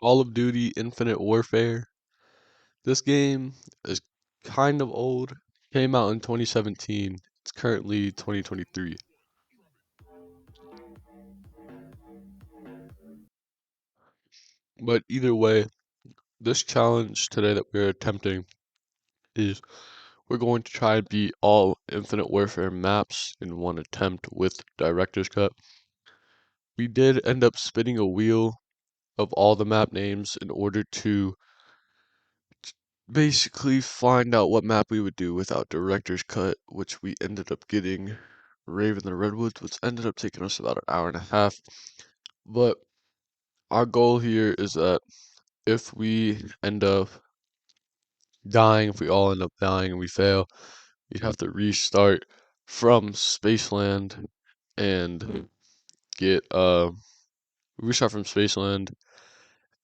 Call of Duty Infinite Warfare. This game is kind of old. Came out in 2017. It's currently 2023. But either way, this challenge today that we're attempting is we're going to try and beat all Infinite Warfare maps in one attempt with Director's Cut. We did end up spinning a wheel of all the map names in order to basically find out what map we would do without Director's Cut, which we ended up getting Raven the Redwoods, which ended up taking us about an hour and a half. But our goal here is that if we end up dying, if we all end up dying and we fail, we'd have to restart from Spaceland and get restart from Spaceland,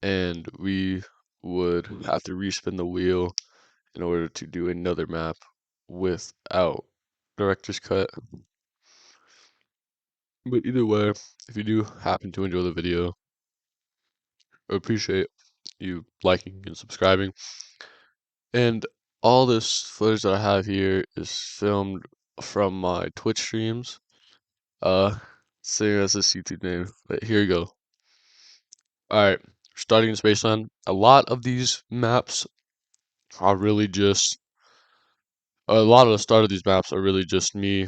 and we would have to respin the wheel in order to do another map without Director's Cut. But either way, if you do happen to enjoy the video, I appreciate you liking and subscribing. And all this footage that I have here is filmed from my Twitch streams. Same as this YouTube name, but here you go. Alright, starting in Spaceland. A lot of these maps are really just, a lot of the start of these maps are really just me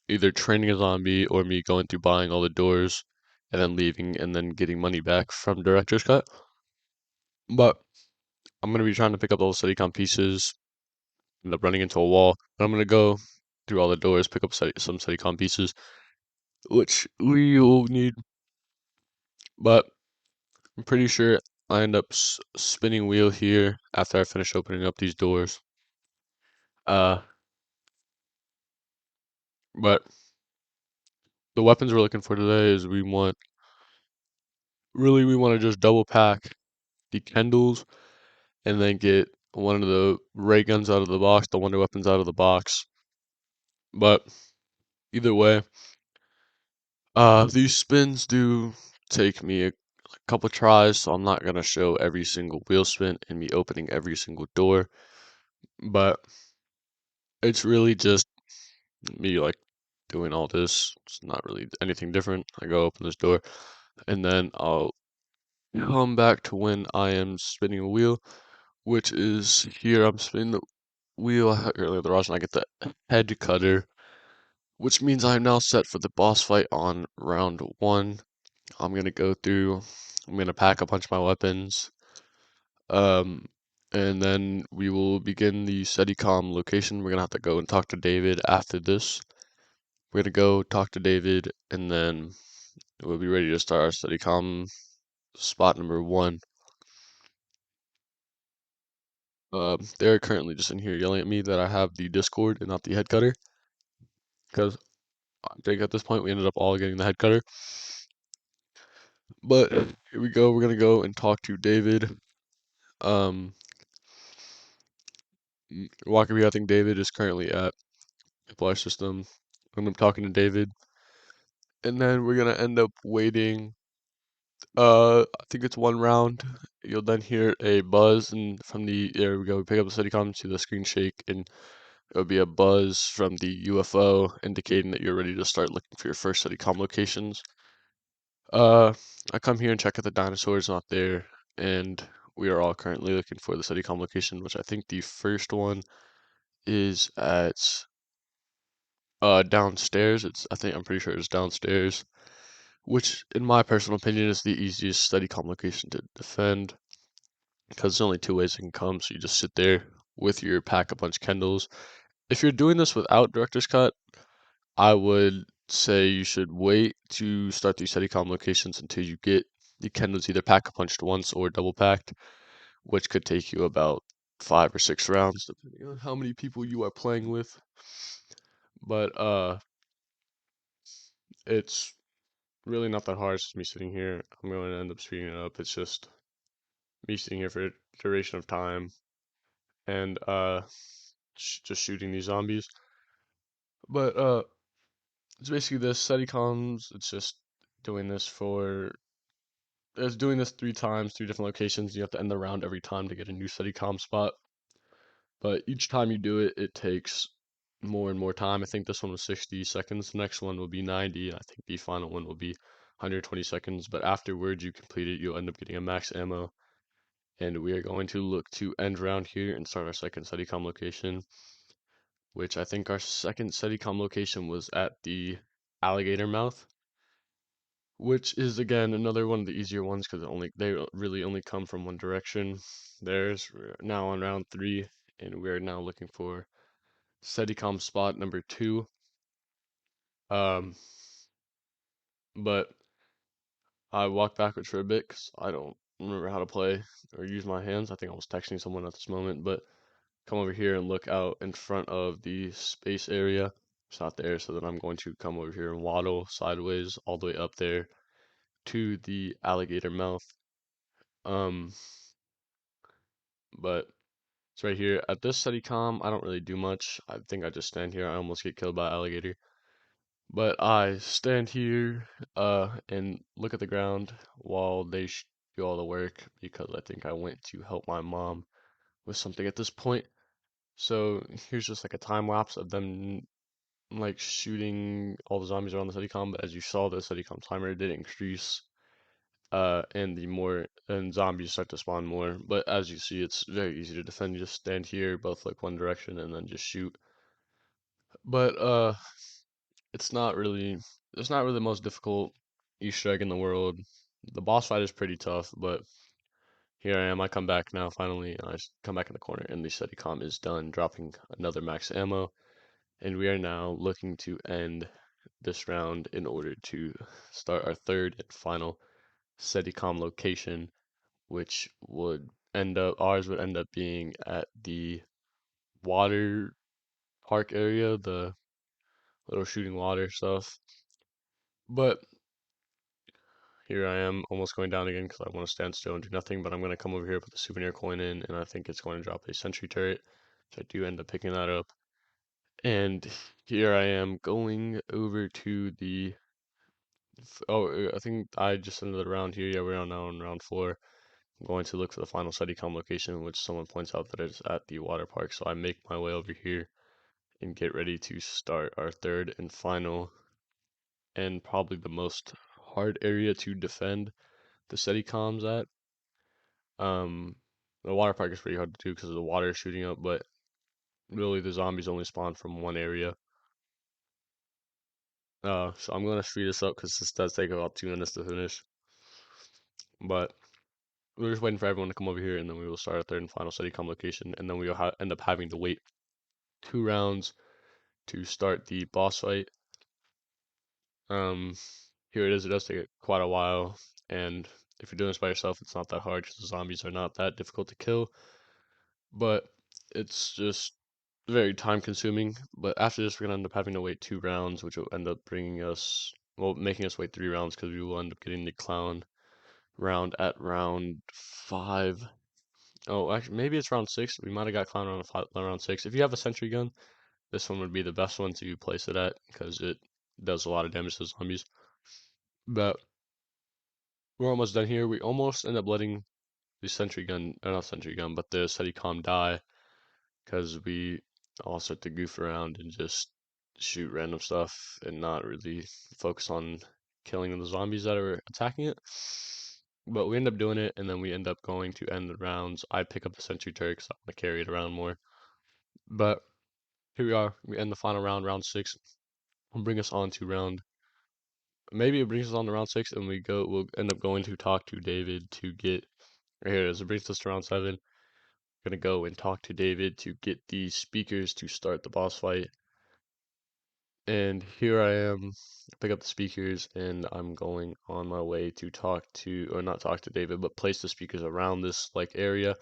either training a zombie or me going through buying all the doors and then leaving and then getting money back from Director's Cut. But I'm going to be trying to pick up all the Steadicam pieces, end up running into a wall, but I'm going to go through all the doors, pick up some Steadicam pieces, which we will need, but I'm pretty sure I end up spinning wheel here after I finish opening up these doors. But the weapons we're looking for today is we want to just double pack the Kendalls and then get one of the ray guns out of the box, the wonder weapons out of the box. But either way, these spins do take me a couple tries, so I'm not gonna show every single wheel spin and me opening every single door. But it's really just me like doing all this. It's not really anything different. I go open this door and then I'll come back to when I am spinning a wheel, which is here. I'm spinning the wheel earlier the rush and I get the head cutter, which means I'm now set for the boss fight on round one. I'm gonna go through, I'm gonna pack a bunch of my weapons, um, and then we will begin the Steadicam location. We're gonna have to go and talk to David after this. We're gonna go talk to David, and then we'll be ready to start our Steadicam spot number one. They're currently just in here yelling at me that I have the Discord and not the head cutter, because I think at this point we ended up all getting the head cutter. But here we go. We're gonna go and talk to David. Um, Walker, I think David is currently at Flash System. I'm gonna be talking to David, and then we're gonna end up waiting. I think it's one round. You'll then hear a buzz, and from the there we go. We pick up the Steadicam, see the screen shake, and it'll be a buzz from the UFO indicating that you're ready to start looking for your first Steadicam locations. I come here and check if the dinosaur's not there, and we are all currently looking for the Steadicam location, which I think the first one is at downstairs. I'm pretty sure it's downstairs, which in my personal opinion is the easiest Steadicam location to defend because there's only two ways it can come. So you just sit there with your pack a bunch Kendalls. If you're doing this without Director's Cut, I would say you should wait to start these Steadicam locations until you get the Kendalls either pack a punched once or double packed, which could take you about 5 or 6 rounds, depending on how many people you are playing with. But it's really not that hard. It's just me sitting here. I'm going to end up speeding it up. It's just me sitting here for a duration of time and just shooting these zombies. But it's basically this. Steadicams. It's just doing this for it's doing this 3 times, 3 different locations. You have to end the round every time to get a new Steadicam spot. But each time you do it, it takes more and more time. I think this one was 60 seconds. The next one will be 90. And I think the final one will be 120 seconds. But afterwards, you complete it, you'll end up getting a max ammo. And we are going to look to end round here and start our second Steadicam location, which I think our second Steadicam location was at the alligator mouth, which is again another one of the easier ones because they really only come from one direction. We're now on round 3, and we are now looking for Steadicam spot number 2. Um, but I walked backwards for a bit because I don't remember how to play or use my hands. I think I was texting someone at this moment, but come over here and look out in front of the space area. It's not there, so then I'm going to come over here and waddle sideways all the way up there to the alligator mouth. Um, but it's right here. At this Steadicam, I don't really do much. I think I just stand here. I almost get killed by an alligator. But I stand here and look at the ground while they do all the work because I think I went to help my mom with something at this point. So here's just like a time lapse of them like shooting all the zombies around the Steadicam. But as you saw, the Steadicam timer did increase, and the more and zombies start to spawn more. But as you see, it's very easy to defend. You just stand here, both look one direction, and then just shoot. But it's not really the most difficult Easter egg in the world. The boss fight is pretty tough, but here I am. I come back now finally, and come back in the corner, and the Steadicam is done, dropping another max ammo, and we are now looking to end this round in order to start our third and final Steadicam location, which ours would end up being at the water park area, the little shooting water stuff. But here I am, almost going down again because I want to stand still and do nothing, but I'm going to come over here, put the souvenir coin in, and I think it's going to drop a sentry turret, so I do end up picking that up. And here I am going over to the, I think I just ended the round here. Yeah, we're now on round 4. I'm going to look for the final Steadicam location, which someone points out that it's at the water park, so I make my way over here and get ready to start our third and final, and probably the most hard area to defend the Steadicams at. Um, the water park is pretty hard to do because of the water shooting up, but really the zombies only spawn from one area. So I'm gonna speed this up because this does take about 2 minutes to finish. But we're just waiting for everyone to come over here, and then we will start our third and final Steadicam location, and then we will end up having to wait 2 rounds to start the boss fight. Um, Here it is. It does take quite a while, and if you're doing this by yourself, it's not that hard because the zombies are not that difficult to kill. But it's just very time consuming. But after this, we're gonna end up having to wait 2 rounds, which will end up making us wait 3 rounds because we will end up getting the clown round at round 5. Oh, actually, maybe it's round 6. We might have got clown round 6. If you have a sentry gun, this one would be the best one to place it at because it does a lot of damage to zombies. But we're almost done here. We almost end up letting the sentry gun, or not sentry gun, but the Steadicam die because we all start to goof around and just shoot random stuff and not really focus on killing the zombies that are attacking it. But we end up doing it, and then we end up going to end the rounds. I pick up the sentry turret because I want to carry it around more. But here we are. We end the final round, round 6. Will bring us on to maybe it brings us on to round 6, and we'll end up going to talk to David to get, right here it is, it brings us to round 7. We're gonna go and talk to David to get the speakers to start the boss fight. And here I am, pick up the speakers, and I'm going on my way to not talk to David, but place the speakers around this like area.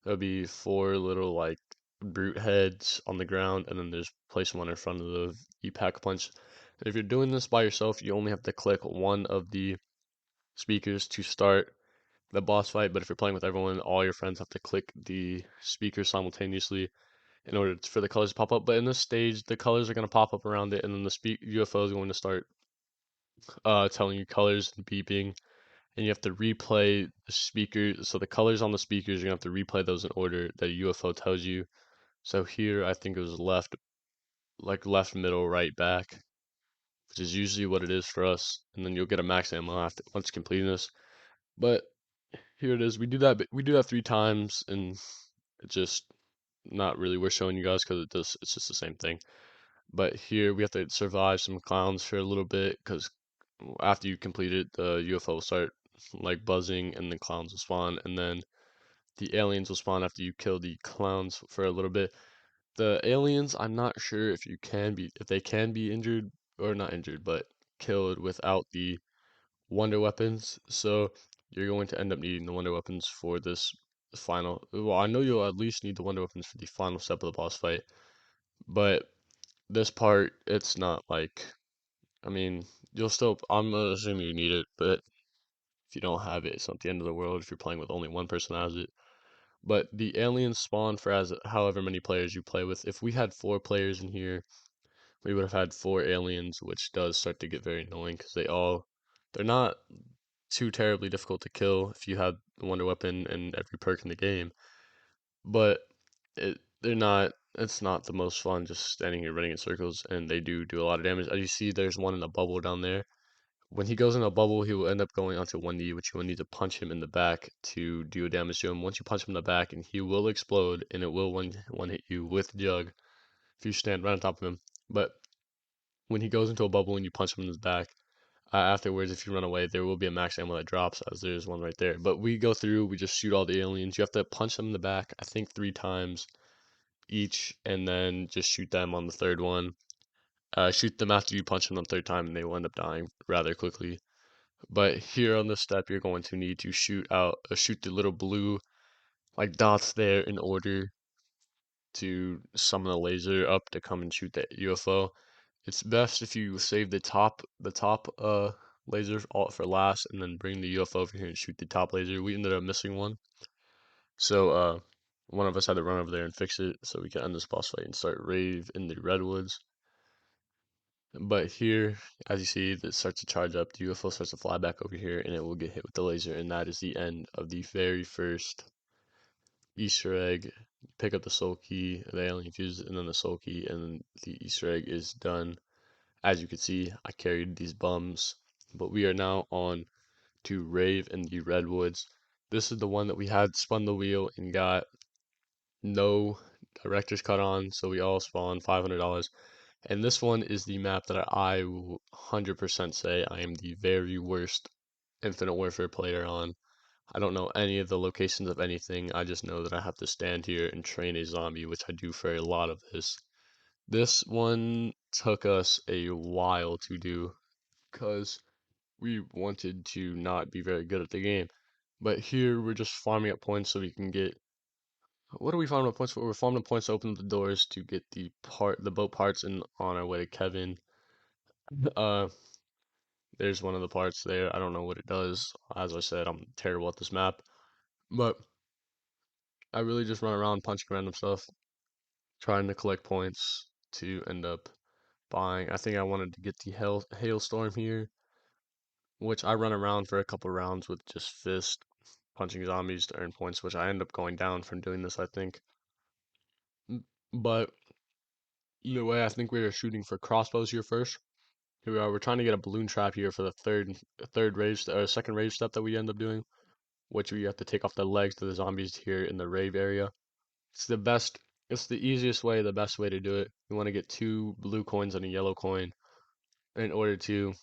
There'll be 4 little like brute heads on the ground, and then there's place one in front of the pack punch. And if you're doing this by yourself, you only have to click one of the speakers to start the boss fight. But if you're playing with everyone, all your friends have to click the speakers simultaneously in order for the colors to pop up. But in this stage, the colors are going to pop up around it, and then the UFO is going to start telling you colors and beeping, and you have to replay the speakers. So the colors on the speakers, you're gonna have to replay those in order that a UFO tells you. So here, I think it was left, like left, middle, right, back, which is usually what it is for us. And then you'll get a max ammo after once completing this. But here it is. We do that. We do that 3 times, and it's just not really worth showing you guys because it does. It's just the same thing. But here we have to survive some clowns for a little bit because after you complete it, the UFO will start like buzzing, and the clowns will spawn, and then the aliens will spawn after you kill the clowns for a little bit. The aliens, I'm not sure if they can be injured or not injured, but killed without the wonder weapons. So you're going to end up needing the wonder weapons for this final. Well, I know you'll at least need the wonder weapons for the final step of the boss fight, but this part, it's not like, I mean, you'll still, I'm assuming you need it, but if you don't have it, it's not the end of the world if you're playing with only one person has it. But the aliens spawn for as however many players you play with. If we had 4 players in here, we would have had 4 aliens, which does start to get very annoying because they're not too terribly difficult to kill if you have the wonder weapon and every perk in the game. But it's not the most fun just standing here running in circles, and they do a lot of damage. As you see, there's one in a bubble down there. When he goes in a bubble, he will end up going onto one knee, which you will need to punch him in the back to do damage to him. Once you punch him in the back, and he will explode, and it will one hit you with Jug if you stand right on top of him. But when he goes into a bubble and you punch him in his back, afterwards, if you run away, there will be a max ammo that drops, as there's one right there. But we go through, we just shoot all the aliens. You have to punch them in the back, I think 3 times each, and then just shoot them on the third one. Shoot them after you punch them the third time, and they will end up dying rather quickly. But here on this step, you're going to need to shoot the little blue like dots there in order to summon a laser up to come and shoot the UFO. It's best if you save the top laser all for last, and then bring the UFO over here and shoot the top laser. We ended up missing one, so one of us had to run over there and fix it so we can end this boss fight and start Rave in the Redwoods. But here, as you see, it starts to charge up. The UFO starts to fly back over here, and it will get hit with the laser, and that is the end of the very first Easter egg. Pick up the soul key, the alien fuses, and then the soul key, and then the Easter egg is done. As you can see, I carried these bums, but we are now on to Rave in the Redwoods. This is the one that we had spun the wheel and got no director's cut on, so we all spawned $500. And this one is the map that I will 100% say I am the very worst Infinite Warfare player on. I don't know any of the locations of anything. I just know that I have to stand here and train a zombie, which I do for a lot of this. This one took us a while to do because we wanted to not be very good at the game. But here we're just farming up points so we can get. What are we farming up points for? We're farming up points to open up the doors to get the boat parts, and on our way to Kevin. Uh, there's one of the parts there. I don't know what it does. As I said, I'm terrible at this map, but I really just run around punching random stuff, trying to collect points to end up buying. I think I wanted to get the hailstorm here, which I run around for a couple rounds with just fist punching zombies to earn points, which I end up going down from doing this, I think. But either way, I think we are shooting for crossbows here first. Here we are. We're trying to get a balloon trap here for the second rage step that we end up doing, which we have to take off the legs to the zombies here in the rave area. It's the best. It's the easiest way, the best way to do it. You want to get 2 blue coins and a yellow coin in order to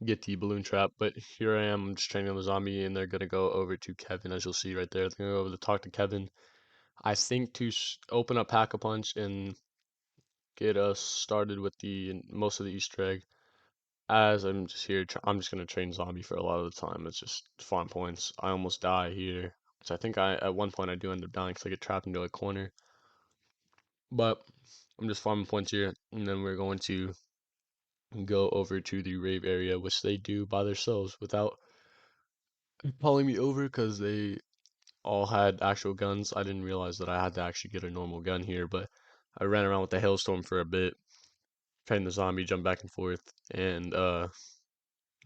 get the balloon trap. But here I am, I'm just training on the zombie, and they're gonna go over to Kevin, as you'll see right there. They're gonna go over to talk to Kevin. I think to open up Pack a Punch and get us started with the most of the Easter egg. As I'm just here, I'm just gonna train zombie for a lot of the time. It's just farm points. I almost die here, which I think at one point I do end up dying because I get trapped into a corner. But I'm just farming points here, and then we're going to go over to the rave area, which they do by themselves without calling me over because they all had actual guns. I didn't realize that I had to actually get a normal gun here, but I ran around with the hailstorm for a bit, trying the zombie jump back and forth, and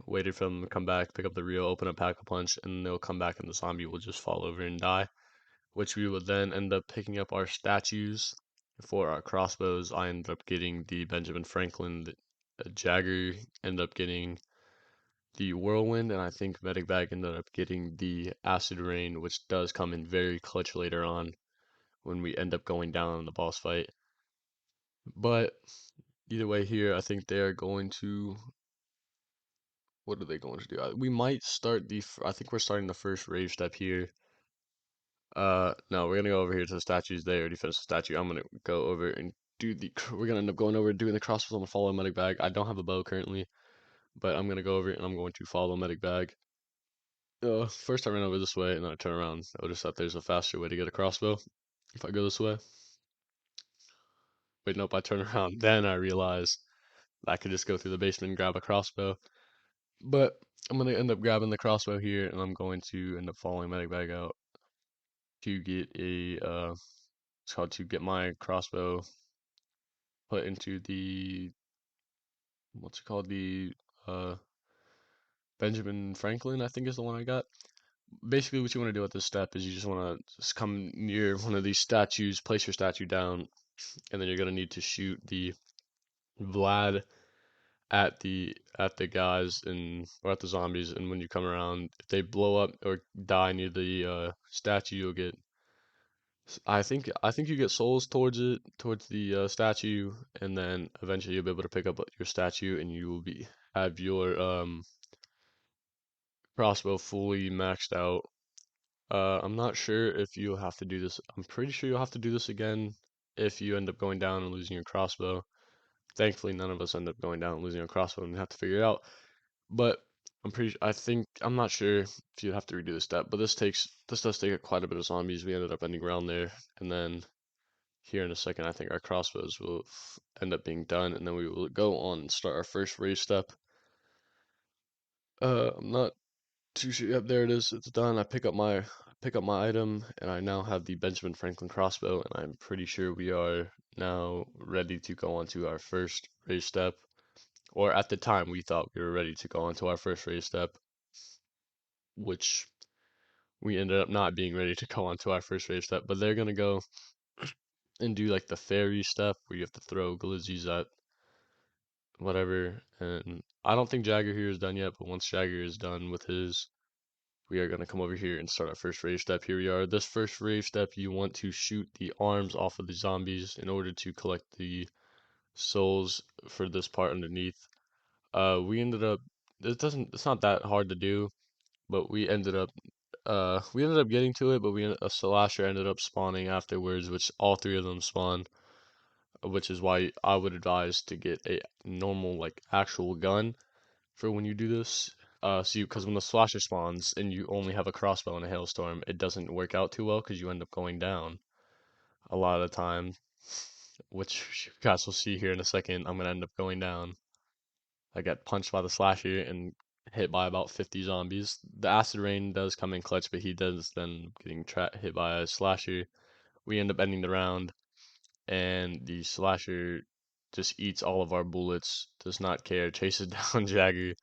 waited for them to come back, pick up the reel, open up Pack-a-Punch, and they'll come back and the zombie will just fall over and die, which we would then end up picking up our statues. For our crossbows, I ended up getting the Benjamin Franklin, the Jagger ended up getting the Whirlwind, and I think Medic Bag ended up getting the Acid Rain, which does come in very clutch later on when we end up going down in the boss fight. But either way here, I think they are going to, what are they going to do? We might start I think we're starting the first rave step here. No, we're gonna go over here to the statues. They already finished the statue. I'm gonna go over and do we're gonna end up going over and doing the crossbows. I'm gonna follow Medic Bag. I don't have a bow currently, but I'm gonna go over and I'm going to follow Medic Bag. First I ran over this way and then I turn around. Notice that there's a faster way to get a crossbow. If I go this way. Wait, nope, I turn around. Then I realize I could just go through the basement and grab a crossbow. But I'm gonna end up grabbing the crossbow here and I'm going to end up following Medic Bag out to get it's called to get my crossbow put into the, what's it called? The uh Benjamin Franklin, I think is the one I got. Basically what you want to do at this step is you just want to just come near one of these statues, place your statue down, and then you're gonna need to shoot the Vlad at the guys and or at the zombies, and when you come around, if they blow up or die near the statue, you'll get. I think you get souls towards it, towards the statue, and then eventually you'll be able to pick up your statue, and you will be have your crossbow fully maxed out. I'm not sure if you'll have to do this. I'm pretty sure you'll have to do this again if you end up going down and losing your crossbow. Thankfully, none of us end up going down and losing our crossbow and have to figure it out. But I'm not sure if you have to redo this step, but this does take quite a bit of zombies. We ended up ending around there, and then here in a second, I think our crossbows will end up being done, and then we will go on and start our first raise step. I'm not too sure. Yep, there it is. It's done. I pick up my item, and I now have the Benjamin Franklin crossbow, and I'm pretty sure we are now ready to go on to our first raise step. Or at the time, we thought we were ready to go on to our first raise step, which we ended up not being ready to go on to our first raise step. But they're gonna go and do like the fairy step where you have to throw glizzies at whatever. And I don't think Jagger here is done yet, but once Jagger is done with his, we are going to come over here and start our first rave step. Here we are. This first rave step, you want to shoot the arms off of the zombies in order to collect the souls for this part underneath. We ended up, it's not that hard to do, but we ended up getting to it, but a slasher ended up spawning afterwards, which all three of them spawned, which is why I would advise to get a normal, like, actual gun for when you do this. Because when the slasher spawns and you only have a crossbow in a hailstorm, it doesn't work out too well because you end up going down a lot of the time, which you guys will see here in a second. I'm gonna end up going down. I get punched by the slasher and hit by about 50 zombies. The acid rain does come in clutch, but he does then getting hit by a slasher. We end up ending the round, and the slasher just eats all of our bullets, does not care, chases down Jagger,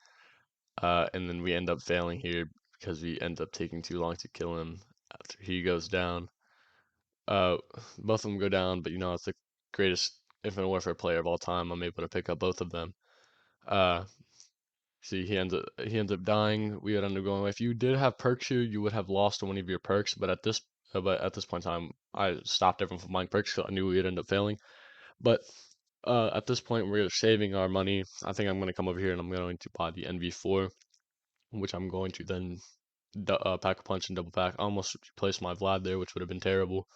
and then we end up failing here because we end up taking too long to kill him after he goes down. Uh, both of them go down, but it's the greatest Infinite Warfare player of all time. I'm able to pick up both of them. Uh, See, he ends up dying. We would end up going away. If you did have perks here, you would have lost one of your perks. But at this point in time, I stopped everyone from buying perks because I knew we'd end up failing. But at this point, we're saving our money. I think I'm going to come over here and I'm going to buy the NV4, which I'm going to then pack a punch and double pack. I almost replaced my Vlad there, which would have been terrible.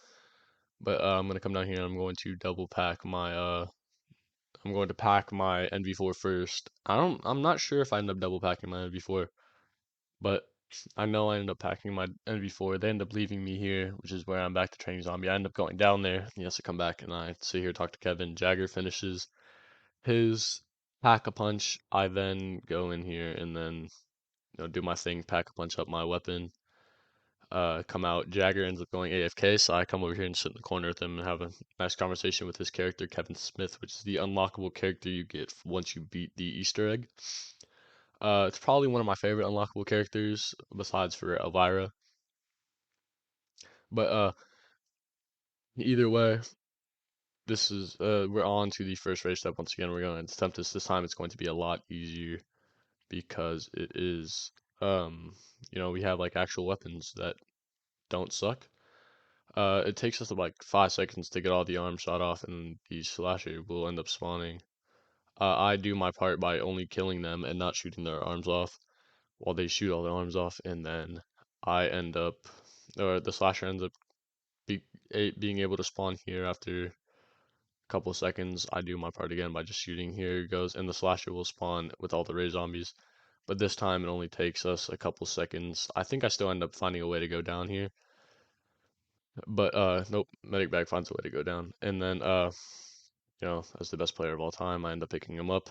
But I'm going to come down here and I'm going to double pack my I'm going to pack my NV4 first. I'm not sure if I end up double packing my NV4, but I know I ended up packing my NV4. They end up leaving me here, which is where I'm back to training zombie. I end up going down there. He has to come back, and I sit here talk to Kevin. Jagger finishes his pack a punch. I then go in here and then do my thing, pack a punch up my weapon. Come out. Jagger ends up going AFK, so I come over here and sit in the corner with him and have a nice conversation with his character, Kevin Smith, which is the unlockable character you get once you beat the Easter egg. It's probably one of my favorite unlockable characters besides for Elvira. But either way, this is we're on to the first race step once again. We're going to attempt this. This time it's going to be a lot easier because it is we have like actual weapons that don't suck. It takes us like 5 seconds to get all the arm shot off, and the slasher will end up spawning. I do my part by only killing them and not shooting their arms off while they shoot all their arms off, and then I end up, or the slasher ends up being able to spawn here after a couple of seconds. I do my part again by just shooting. Here it goes, and the slasher will spawn with all the ray zombies. But this time it only takes us a couple seconds. I think I still end up finding a way to go down here. But nope, medic bag finds a way to go down. And then as the best player of all time, I end up picking him up.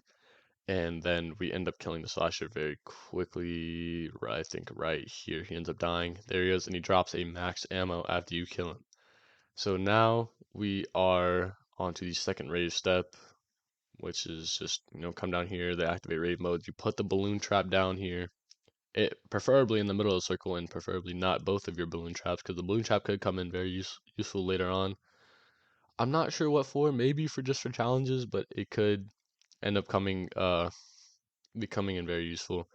And then we end up killing the slasher very quickly. I think right here he ends up dying. There he is, and he drops a max ammo after you kill him. So now we are onto the second rave step, which is just, come down here, they activate rave mode. You put the balloon trap down here. It preferably in the middle of the circle, and preferably not both of your balloon traps, because the balloon trap could come in very useful later on. I'm not sure what for, maybe for just for challenges, but it could end up becoming in very useful.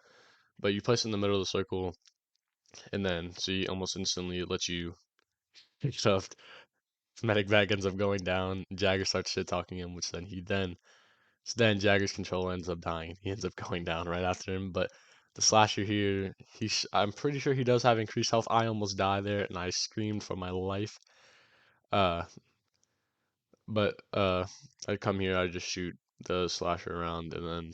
But you place it in the middle of the circle, and then see almost instantly it lets you pick it up. Medic bag ends up going down. Jagger starts shit talking him, which then Jagger's controller ends up dying. He ends up going down right after him. But the slasher here, I'm pretty sure he does have increased health. I almost died there, and I screamed for my life. Uh, but I come here, I just shoot the slasher around, and then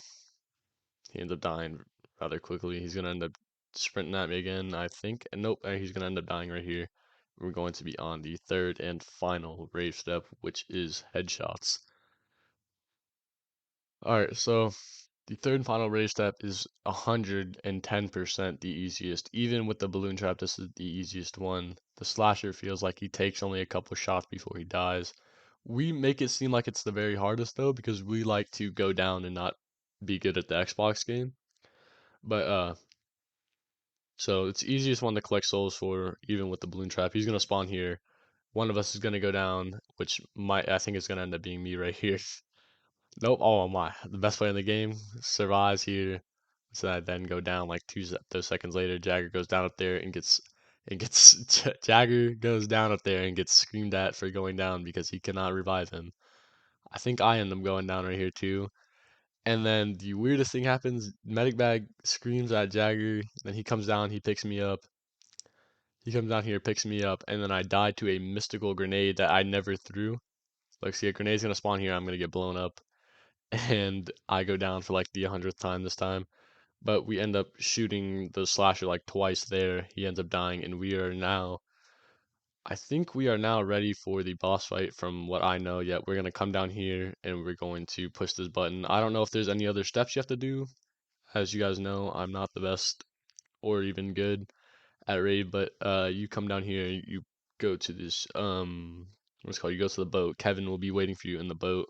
he ends up dying rather quickly. He's gonna end up sprinting at me again, I think. And nope, he's gonna end up dying right here. We're going to be on the third and final rave step, which is headshots. Alright, so the third and final rave step is 110% the easiest. Even with the balloon trap, this is the easiest one. The slasher feels like he takes only a couple shots before he dies. We make it seem like it's the very hardest though, because we like to go down and not be good at the Xbox game. But so it's the easiest one to collect souls for, even with the balloon trap. He's gonna spawn here. One of us is gonna go down, which I think is gonna end up being me right here. Nope. Oh my, the best player in the game survives here. So I then go down like those seconds later. Jagger goes down up there and gets Jagger goes down up there and gets screamed at for going down because he cannot revive him. I think I end up going down right here too. And then the weirdest thing happens. Medic bag screams at Jagger. Then he comes down. He picks me up. He comes down here, picks me up, and then I die to a mystical grenade that I never threw. Like, see, a grenade's gonna spawn here. I'm gonna get blown up, and I go down for like the 100th time this time. But we end up shooting the slasher like twice there. He ends up dying, and I think we are now ready for the boss fight from what I know. Yet we're gonna come down here and we're going to push this button. I don't know if there's any other steps you have to do. As you guys know, I'm not the best or even good at raid, but you come down here, you go to this what's it called? You go to the boat. Kevin will be waiting for you in the boat,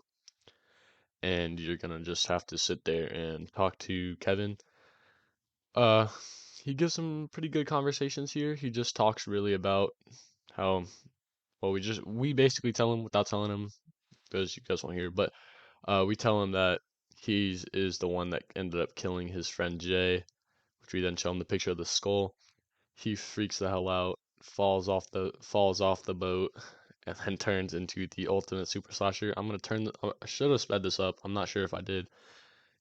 and you're gonna just have to sit there and talk to Kevin. Uh, he gives some pretty good conversations here. He just talks really about how well we basically tell him without telling him because you guys won't hear, but we tell him that he is the one that ended up killing his friend Jay, which we then show him the picture of the skull. He freaks the hell out, falls off the boat, and then turns into the ultimate super slasher. I should have sped this up. I'm not sure if I did.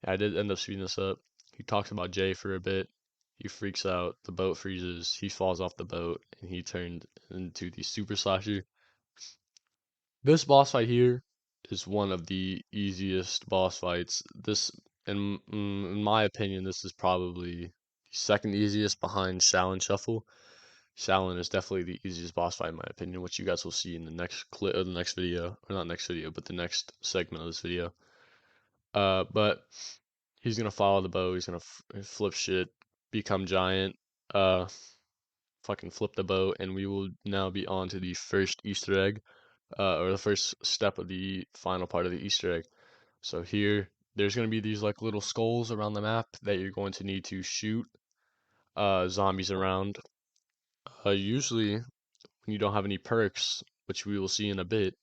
I did end up speeding this up. He talks about Jay for a bit. He freaks out. The boat freezes. He falls off the boat, and he turned into the super slasher. This boss fight here is one of the easiest boss fights. In my opinion, this is probably the second easiest behind Shaolin Shuffle. Shaolin is definitely the easiest boss fight in my opinion, which you guys will see in the next clip or the next video, or not next video, but the next segment of this video. But he's gonna follow the bow. He's gonna flip shit, become giant, uh, fucking flip the bow, and we will now be on to the first Easter egg, or the first step of the final part of the Easter egg. So here, there's going to be these like little skulls around the map that you're going to need to shoot zombies around. Usually, when you don't have any perks, which we will see in a bit,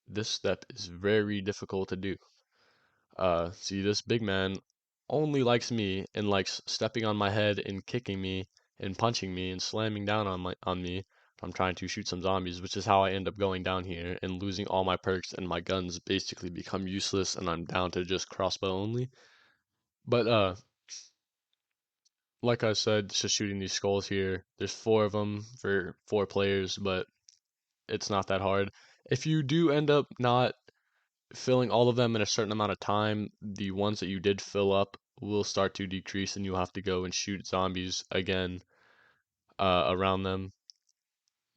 this step is very difficult to do. See, this big man only likes me and likes stepping on my head and kicking me and punching me and slamming down on me. I'm trying to shoot some zombies, which is how I end up going down here and losing all my perks, and my guns basically become useless and I'm down to just crossbow only. But like I said, just shooting these skulls here. There's four of them for four players, but it's not that hard. If you do end up not filling all of them in a certain amount of time, the ones that you did fill up will start to decrease, and you'll have to go and shoot zombies again around them.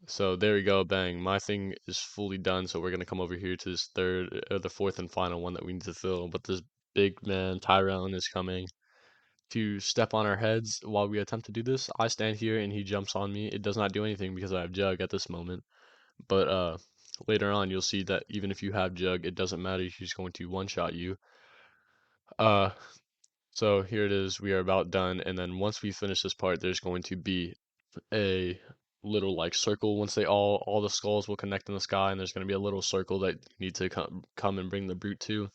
So there we go, bang. My thing is fully done, so we're gonna come over here to this third, or the fourth and final one that we need to fill. But this big man, Tyrone, is coming to step on our heads while we attempt to do this. I stand here and he jumps on me. It does not do anything because I have Jug at this moment. But later on, you'll see that even if you have Jug, it doesn't matter. He's going to one-shot you. Uh, so here it is. We are about done. And then once we finish this part, there's going to be a little like circle. Once they all the skulls will connect in the sky, and there's going to be a little circle that you need to come and bring the brute to.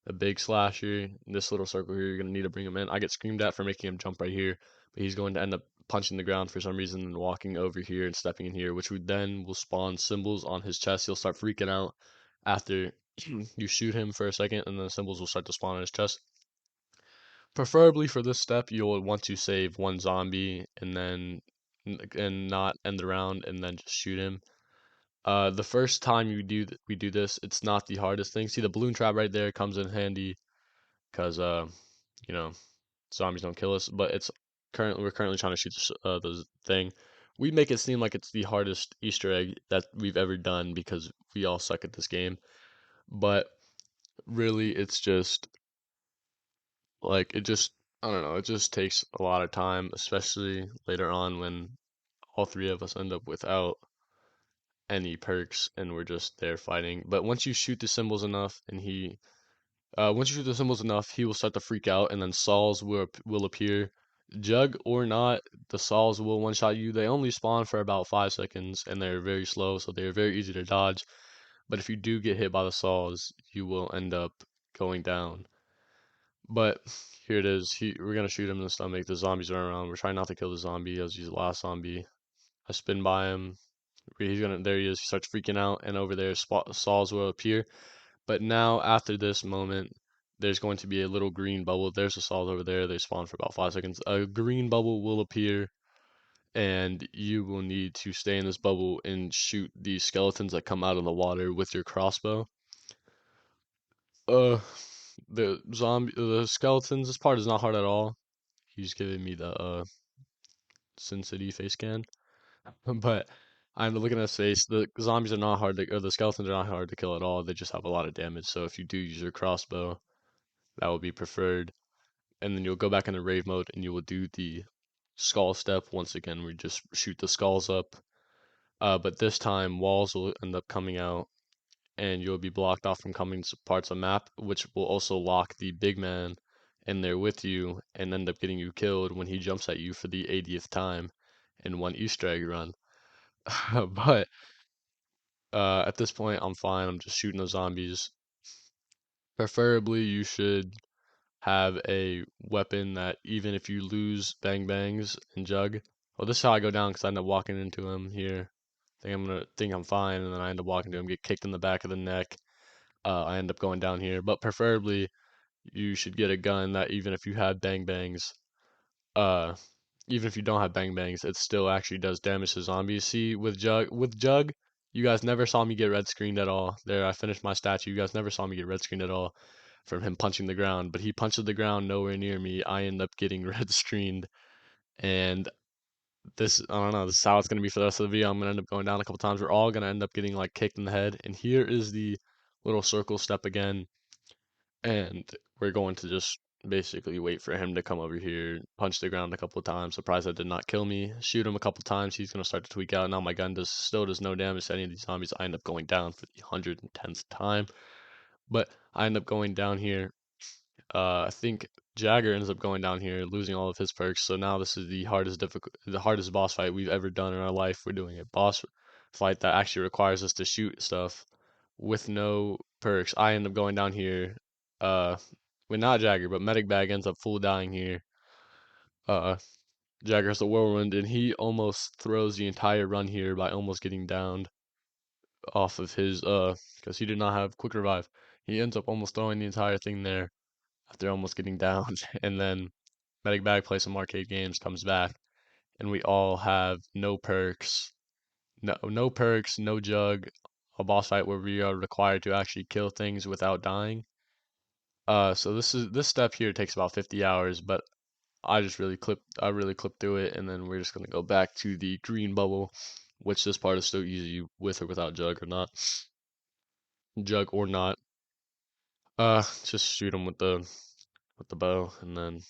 A big slasher. This little circle here, you're going to need to bring him in. I get screamed at for making him jump right here, but he's going to end up punching the ground for some reason and walking over here and stepping in here, which would then will spawn symbols on his chest. He'll start freaking out after you shoot him for a second, and then the symbols will start to spawn on his chest. Preferably for this step, you'll want to save one zombie and not end the round and then just shoot him. The first time we do this, it's not the hardest thing. See the balloon trap right there comes in handy because you know, zombies don't kill us. But we're currently trying to shoot the thing. We make it seem like it's the hardest Easter egg that we've ever done because we all suck at this game. But really, it's just like I don't know, it just takes a lot of time, especially later on when all three of us end up without any perks and we're just there fighting. But once you shoot the symbols enough and once you shoot the symbols enough, he will start to freak out, and then Sauls will appear. Jug or not, the Sauls will one-shot you. They only spawn for about 5 seconds, and they're very slow, so they're very easy to dodge. But if you do get hit by the Sauls, you will end up going down. But here it is. We're gonna shoot him in the stomach. The zombies are around. We're trying not to kill the zombie as he's the last zombie. I spin by him. There he is. He starts freaking out, and over there, Sauls will appear. But now, after this moment, there's going to be a little green bubble. There's a Saul over there. They spawn for about 5 seconds. A green bubble will appear, and you will need to stay in this bubble and shoot these skeletons that come out of the water with your crossbow. Uh, the skeletons, this part is not hard at all. He's giving me the, Sin City face scan. But I'm looking at his face. The zombies are not or the skeletons are not hard to kill at all. They just have a lot of damage. So if you do use your crossbow, that will be preferred. And then you'll go back into rave mode and you will do the skull step once again. We just shoot the skulls up. But this time walls will end up coming out and you'll be blocked off from coming to parts of map, which will also lock the big man in there with you and end up getting you killed when he jumps at you for the 80th time in one Easter egg run. But at this point, I'm fine. I'm just shooting the zombies. Preferably, you should have a weapon that even if you lose bang bangs and jug. Well, this is how I go down because I end up walking into him here. Think I'm fine, and then I end up walking to him, get kicked in the back of the neck. I end up going down here, but preferably you should get a gun that even if you have bang bangs, uh, even if you don't have bang bangs, it still actually does damage to zombies. See, with Jug, you guys never saw me get red screened at all. There, I finished my statue. You guys never saw me get red screened at all from him punching the ground, but he punches the ground nowhere near me. I end up getting red screened, and I don't know, this is how it's gonna be for the rest of the video. I'm gonna end up going down a couple times. We're all gonna end up getting like kicked in the head, and here is the little circle step again, and we're going to just basically wait for him to come over here, punch the ground a couple of times. Surprised that did not kill me. Shoot him a couple times. He's gonna start to tweak out. Now my gun still does no damage to any of these zombies. I end up going down for the 110th time, but I end up going down here I think Jagger ends up going down here, losing all of his perks. So now this is the hardest boss fight we've ever done in our life. We're doing a boss fight that actually requires us to shoot stuff with no perks. I end up going down here, uh, with not Jagger, but Medic Bag ends up full dying here. Uh, Jagger has the whirlwind, and he almost throws the entire run here by almost getting downed off of his because he did not have quick revive. He ends up almost throwing the entire thing there after almost getting downed, and then Medic Bag plays some arcade games, comes back, and we all have no perks, no perks, no jug, a boss fight where we are required to actually kill things without dying. So this step here takes about 50 hours, but I really clipped through it, and then we're just gonna go back to the green bubble, which this part is so easy with or without jug or not. Just shoot them with the bow, and then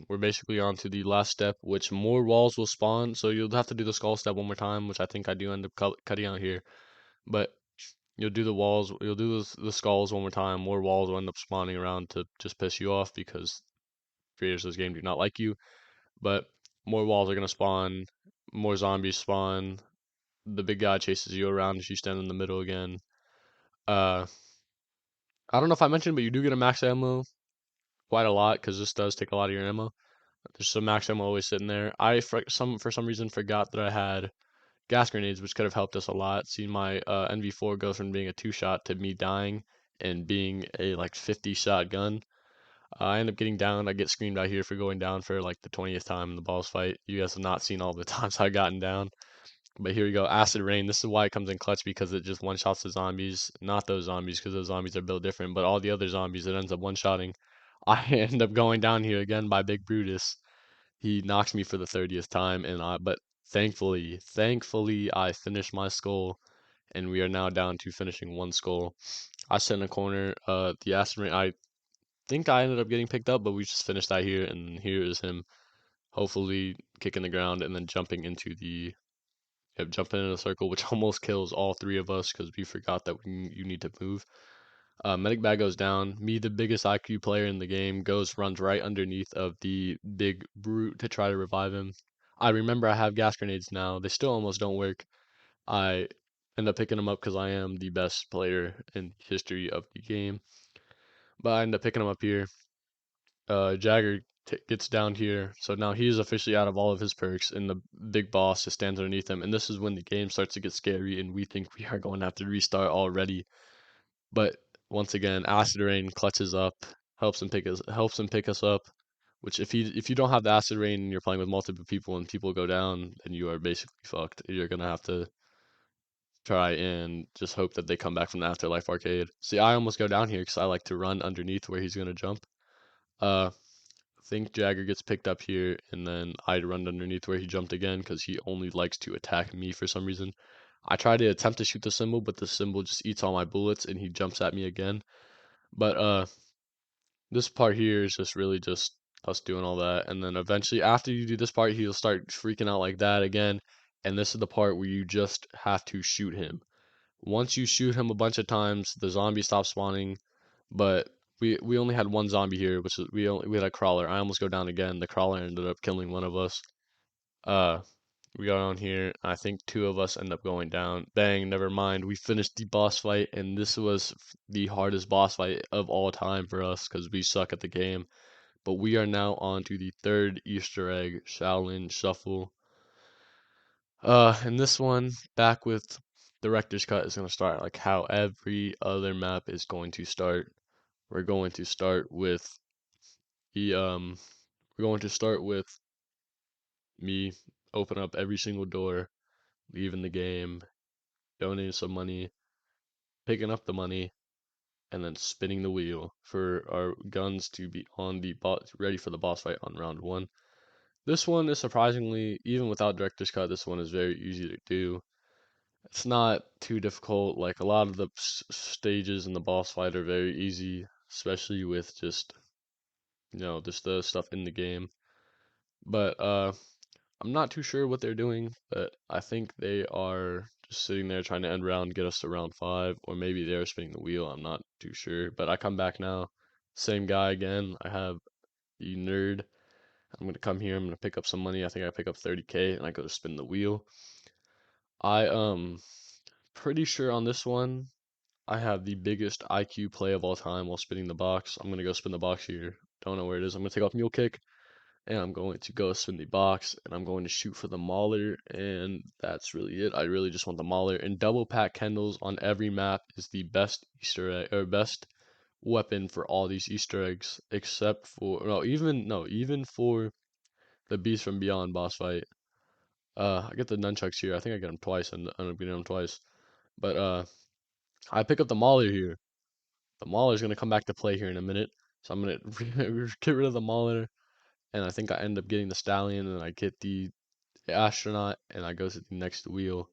we're basically on to the last step, which more walls will spawn. So you'll have to do the skull step one more time, which I think I do end up cutting out here. But you'll do the skulls one more time. More walls will end up spawning around to just piss you off because creators of this game do not like you. But more walls are gonna spawn, more zombies spawn. The big guy chases you around as you stand in the middle again. Uh, I don't know if I mentioned, but you do get a max ammo quite a lot because this does take a lot of your ammo. There's some max ammo always sitting there. I for some reason forgot that I had gas grenades, which could have helped us a lot. Seeing my NV4 go from being a 2-shot to me dying and being a like 50 shot gun. I end up getting down. I get screamed out here for going down for like the 20th time in the boss fight. You guys have not seen all the times I've gotten down. But here we go. Acid Rain. This is why it comes in clutch because it just one-shots the zombies. Not those zombies because those zombies are built different, but all the other zombies it ends up one-shotting. I end up going down here again by Big Brutus. He knocks me for the 30th time, but thankfully I finished my skull, and we are now down to finishing one skull. I sit in a corner. The acid rain. I think I ended up getting picked up, but we just finished that here, and here is him, hopefully kicking the ground and then jumping into the jumping in a circle, which almost kills all three of us because we forgot that you need to move. Medic bag goes down. Me, the biggest IQ player in the game, runs right underneath of the big brute to try to revive him. I remember I have gas grenades now. They still almost don't work. I end up picking them up because I am the best player in history of the game. But I end up picking them up here. Jagger gets down here, so now he is officially out of all of his perks, and the big boss just stands underneath him. And this is when the game starts to get scary, and we think we are going to have to restart already. But once again, Acid Rain clutches up, helps him pick us up. Which if you don't have the Acid Rain and you're playing with multiple people and people go down, then you are basically fucked. You're gonna have to try and just hope that they come back from the Afterlife arcade. See, I almost go down here because I like to run underneath where he's gonna jump. I think Jagger gets picked up here, and then I run underneath where he jumped again because he only likes to attack me for some reason. I try to attempt to shoot the symbol, but the symbol just eats all my bullets and he jumps at me again. But this part here is just really just us doing all that, and then eventually after you do this part, he'll start freaking out like that again, and this is the part where you just have to shoot him. Once you shoot him a bunch of times, the zombie stops spawning, but we only had one zombie here, which is we had a crawler. I almost go down again. The crawler ended up killing one of us. Uh, we got on here. I think two of us end up going down. Bang, never mind. We finished the boss fight, and this was the hardest boss fight of all time for us because we suck at the game. But we are now on to the third Easter egg, Shaolin Shuffle. And this one, back with Director's Cut, is going to start like how every other map is going to start. We're going to start with the we're going to start with me open up every single door, leaving the game, donating some money, picking up the money, and then spinning the wheel for our guns to be on the boss, ready for the boss fight on round one. This one is surprisingly, even without director's cut, this one is very easy to do. It's not too difficult. Like a lot of the stages in the boss fight are very easy, especially with just just the stuff in the game. But I'm not too sure what they're doing, but I think they are just sitting there trying to end round, get us to round five, or maybe they're spinning the wheel. I'm not too sure. But I come back now, same guy again. I have the nerd. I'm gonna come here. I'm gonna pick up some money. I think I pick up 30K, and I go to spin the wheel. I pretty sure on this one I have the biggest IQ play of all time while spinning the box. I'm gonna go spin the box here. Don't know where it is. I'm gonna take off mule kick, and I'm going to go spin the box, and I'm going to shoot for the mauler, and that's really it. I really just want the mauler. And double pack Kendalls on every map is the best Easter egg, or best weapon for all these Easter eggs, except for even for the Beast from Beyond boss fight. I get the nunchucks here. I think I get them twice, and I end up getting them twice. But I pick up the mauler here. The mauler is gonna come back to play here in a minute, so I'm gonna get rid of the mauler, and I think I end up getting the stallion, and I get the astronaut, and I go to the next wheel.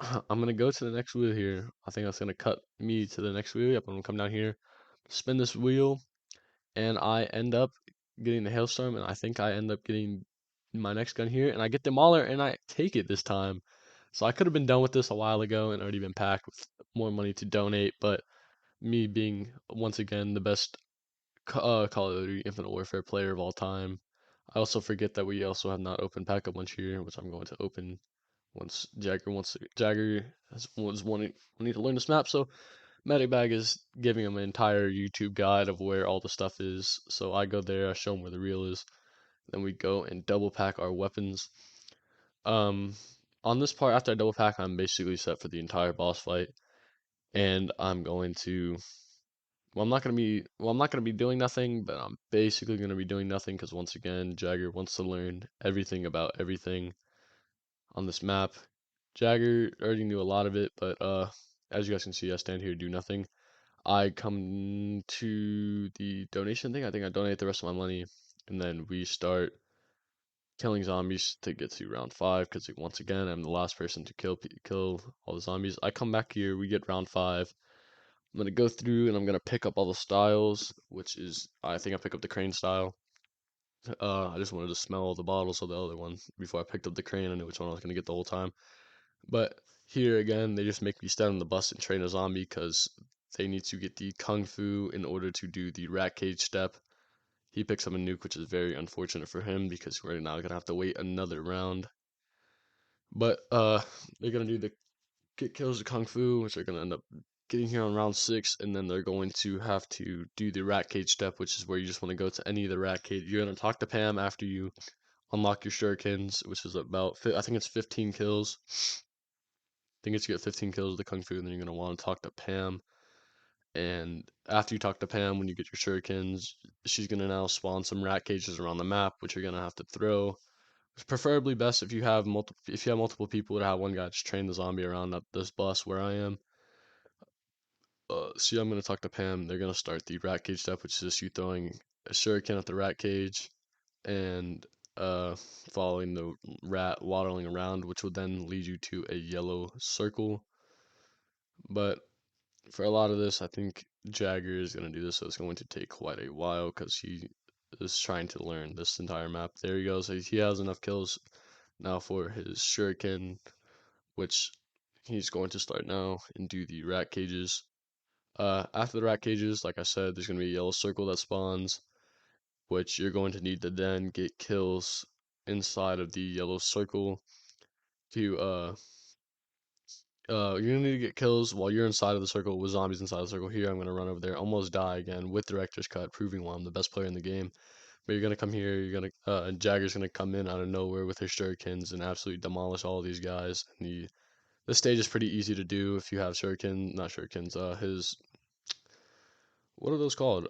I'm gonna go to the next wheel here. I think that's gonna cut me to the next wheel. Yep, I'm gonna come down here, spin this wheel, and I end up getting the hailstorm, and I think I end up getting my next gun here, and I get the mauler, and I take it this time. So I could have been done with this a while ago and already been packed with more money to donate, but me being once again the best Call of Duty Infinite Warfare player of all time, I also forget that we also have not opened pack a bunch here, which I'm going to open once Jagger was wanting to learn this map. So Medic Bag is giving him an entire YouTube guide of where all the stuff is. So I go there, I show him where the reel is, then we go and double pack our weapons. Um, on this part, after I double pack, I'm basically set for the entire boss fight, and I'm going to. I'm not gonna be doing nothing, but I'm basically gonna be doing nothing because once again, Jagger wants to learn everything about everything on this map. Jagger already knew a lot of it, but as you guys can see, I stand here do nothing. I come to the donation thing. I think I donate the rest of my money, and then we start killing zombies to get to round 5. Because once again, I'm the last person to kill all the zombies. I come back here. We get round 5. I'm gonna go through and I'm gonna pick up all the styles, which is I think I pick up the crane style. I just wanted to smell all the bottles of the other one before I picked up the crane. I knew which one I was gonna get the whole time. But here again, they just make me stand on the bus and train a zombie because they need to get the kung fu in order to do the rat cage step. He picks up a nuke, which is very unfortunate for him because we're now gonna have to wait another round. But they're gonna do the get kills the kung fu, which they're gonna end up getting here on round 6, and then they're going to have to do the rat cage step, which is where you just want to go to any of the rat cage. You're gonna talk to Pam after you unlock your shurikens, which is about I think it's 15 kills. I think it's you get 15 kills with the kung fu, and then you're gonna want to talk to Pam. And after you talk to Pam, when you get your shurikens, she's gonna now spawn some rat cages around the map, which you're gonna have to throw. It's preferably best if you have multiple people to have one guy just train the zombie around at this bus where I am. See, I'm gonna talk to Pam. They're gonna start the rat cage step, which is just you throwing a shuriken at the rat cage and uh, following the rat waddling around, which will then lead you to a yellow circle. But for a lot of this, I think Jagger is gonna do this, so it's going to take quite a while because he is trying to learn this entire map. There he goes. He has enough kills now for his shuriken, which he's going to start now and do the rat cages. After the rat cages, like I said, there's going to be a yellow circle that spawns, which you're going to need to then get kills inside of the yellow circle to, you're going to need to get kills while you're inside of the circle with zombies inside the circle. Here, I'm going to run over there, almost die again with Director's Cut, proving why I'm the best player in the game. But you're going to come here, and Jagger's going to come in out of nowhere with his shurikens and absolutely demolish all these guys. And this stage is pretty easy to do if you have not shurikens, what are those called?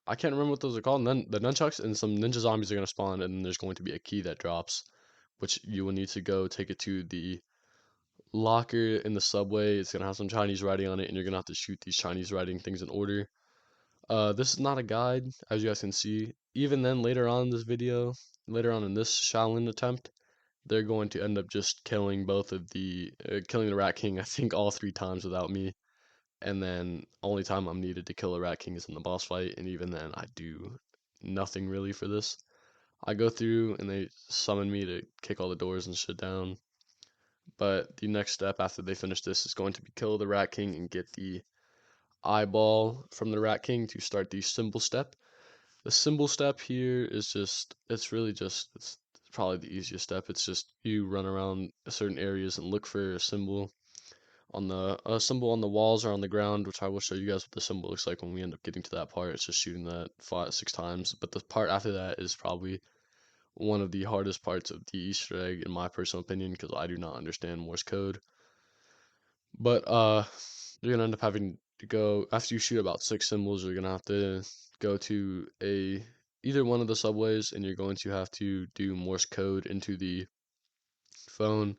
I can't remember what those are called. And then the nunchucks and some ninja zombies are going to spawn, and then there's going to be a key that drops, which you will need to go take it to the locker in the subway. It's going to have some Chinese writing on it, and you're going to have to shoot these Chinese writing things in order. This is not a guide, as you guys can see. Even then, later on in this video, later on in this Shaolin attempt, they're going to end up just killing killing the Rat King, I think all 3 times without me. And then only time I'm needed to kill a Rat King is in the boss fight, and even then I do nothing really for this. I go through and they summon me to kick all the doors and shit down. But the next step after they finish this is going to be kill the Rat King and get the eyeball from the Rat King to start the symbol step. The symbol step here is it's probably the easiest step. It's just you run around certain areas and look for a symbol on the walls or on the ground, which I will show you guys what the symbol looks like when we end up getting to that part. It's just shooting that 5, 6 times. But the part after that is probably one of the hardest parts of the Easter egg, in my personal opinion, because I do not understand Morse code. But you're gonna end up having to go after you shoot about 6 symbols. You're gonna have to go to either one of the subways, and you're going to have to do Morse code into the phone.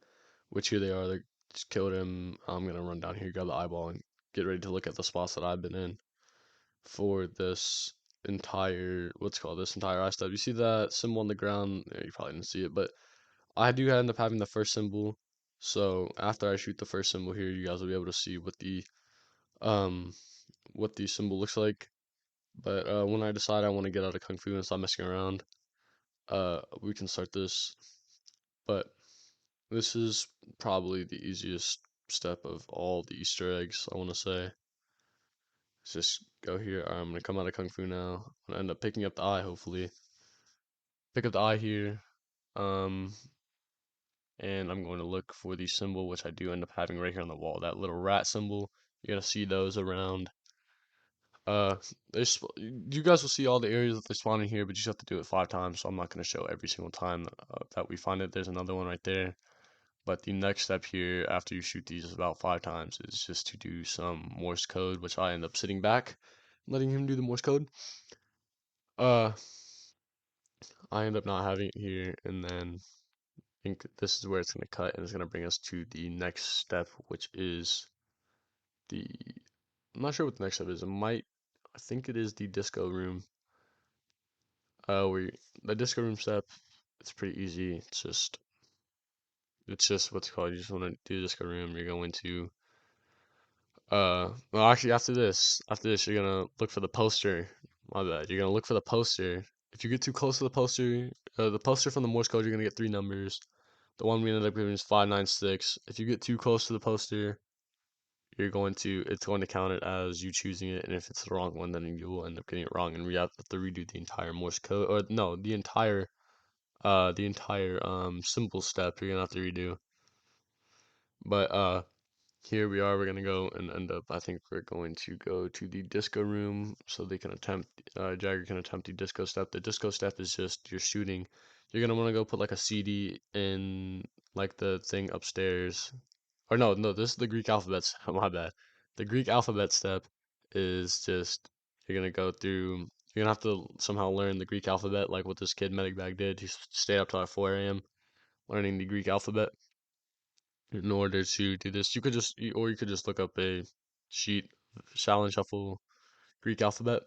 Which here they are. They just killed him. I'm gonna run down here, grab the eyeball, and get ready to look at the spots that I've been in for this entire this entire eye step. You see that symbol on the ground? Yeah, you probably didn't see it, but I do end up having the first symbol. So after I shoot the first symbol here, you guys will be able to see um what the symbol looks like. But when I decide I want to get out of Kung Fu and stop messing around, we can start this. But this is probably the easiest step of all the Easter eggs, I want to say. Let's just go here. Alright, I'm gonna come out of Kung Fu now. I'm gonna end up picking up the eye, hopefully. Pick up the eye here. Um, and I'm going to look for the symbol, which I do end up having right here on the wall. That little rat symbol. You're gonna see those around. Uh, you guys will see all the areas that they spawn in here, but you just have to do it 5 times. So I'm not gonna show every single time that we find it. There's another one right there. But the next step here, after you shoot these about 5 times, is just to do some Morse code, which I end up sitting back, letting him do the Morse code. Uh, I end up not having it here, and then I think this is where it's gonna cut, and it's gonna bring us to the next step, which is the. I'm not sure what the next step is. I think it is the disco room. We the disco room step. It's pretty easy. It's just what's it called. You just want to do the disco room. You're going to well, actually, after this, you're gonna look for the poster. My bad. You're gonna look for the poster. If you get too close to the poster from the Morse code, you're gonna get 3 numbers. The one we ended up getting is 596. If you get too close to the poster, it's going to count it as you choosing it, and if it's the wrong one, then you will end up getting it wrong, and we have to redo the entire Morse code, or no, the entire symbol step. You're gonna have to redo. But here we are. We're gonna go and end up. I think we're going to go to the disco room so they can attempt. Jagger can attempt the disco step. The disco step is just you're shooting. You're gonna want to go put like a CD in like the thing upstairs. Or no, no, this is the Greek alphabet. My bad. The Greek alphabet step is just you're gonna go through. You're gonna have to somehow learn the Greek alphabet, like what this kid Medic Bag did. He stayed up till like 4 a.m. learning the Greek alphabet in order to do this. Or you could just look up a sheet, Shaolin Shuffle Greek alphabet.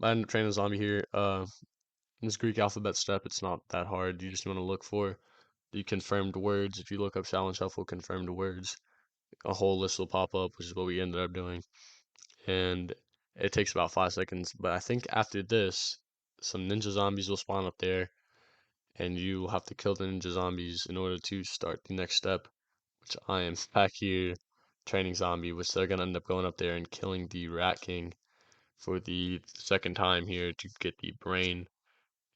I ended up training a zombie here. In this Greek alphabet step, it's not that hard. You just want to look for the confirmed words. If you look up Shaolin Shuffle confirmed words, a whole list will pop up, which is what we ended up doing. And it takes about 5 seconds. But I think after this, some ninja zombies will spawn up there, and you will have to kill the ninja zombies in order to start the next step, which I am back here training zombie, which they're gonna end up going up there and killing the Rat King for the second time here to get the brain.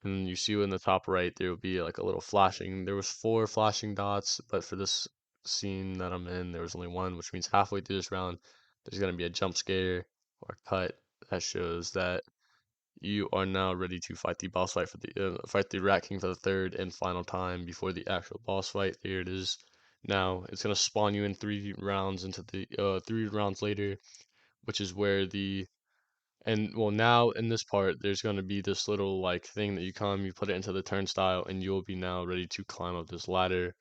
And you see in the top right there will be like a little flashing. There was 4 flashing dots, but for this scene that I'm in, there was only one, which means halfway through this round, there's gonna be a jump scare or cut that shows that you are now ready to fight the boss fight fight the Rat King for the third and final time before the actual boss fight. There it is. Now it's gonna spawn you in 3 rounds into the 3 rounds later, which is where the and well now in this part there's gonna be this little like thing that you put it into the turnstile, and you'll be now ready to climb up this ladder,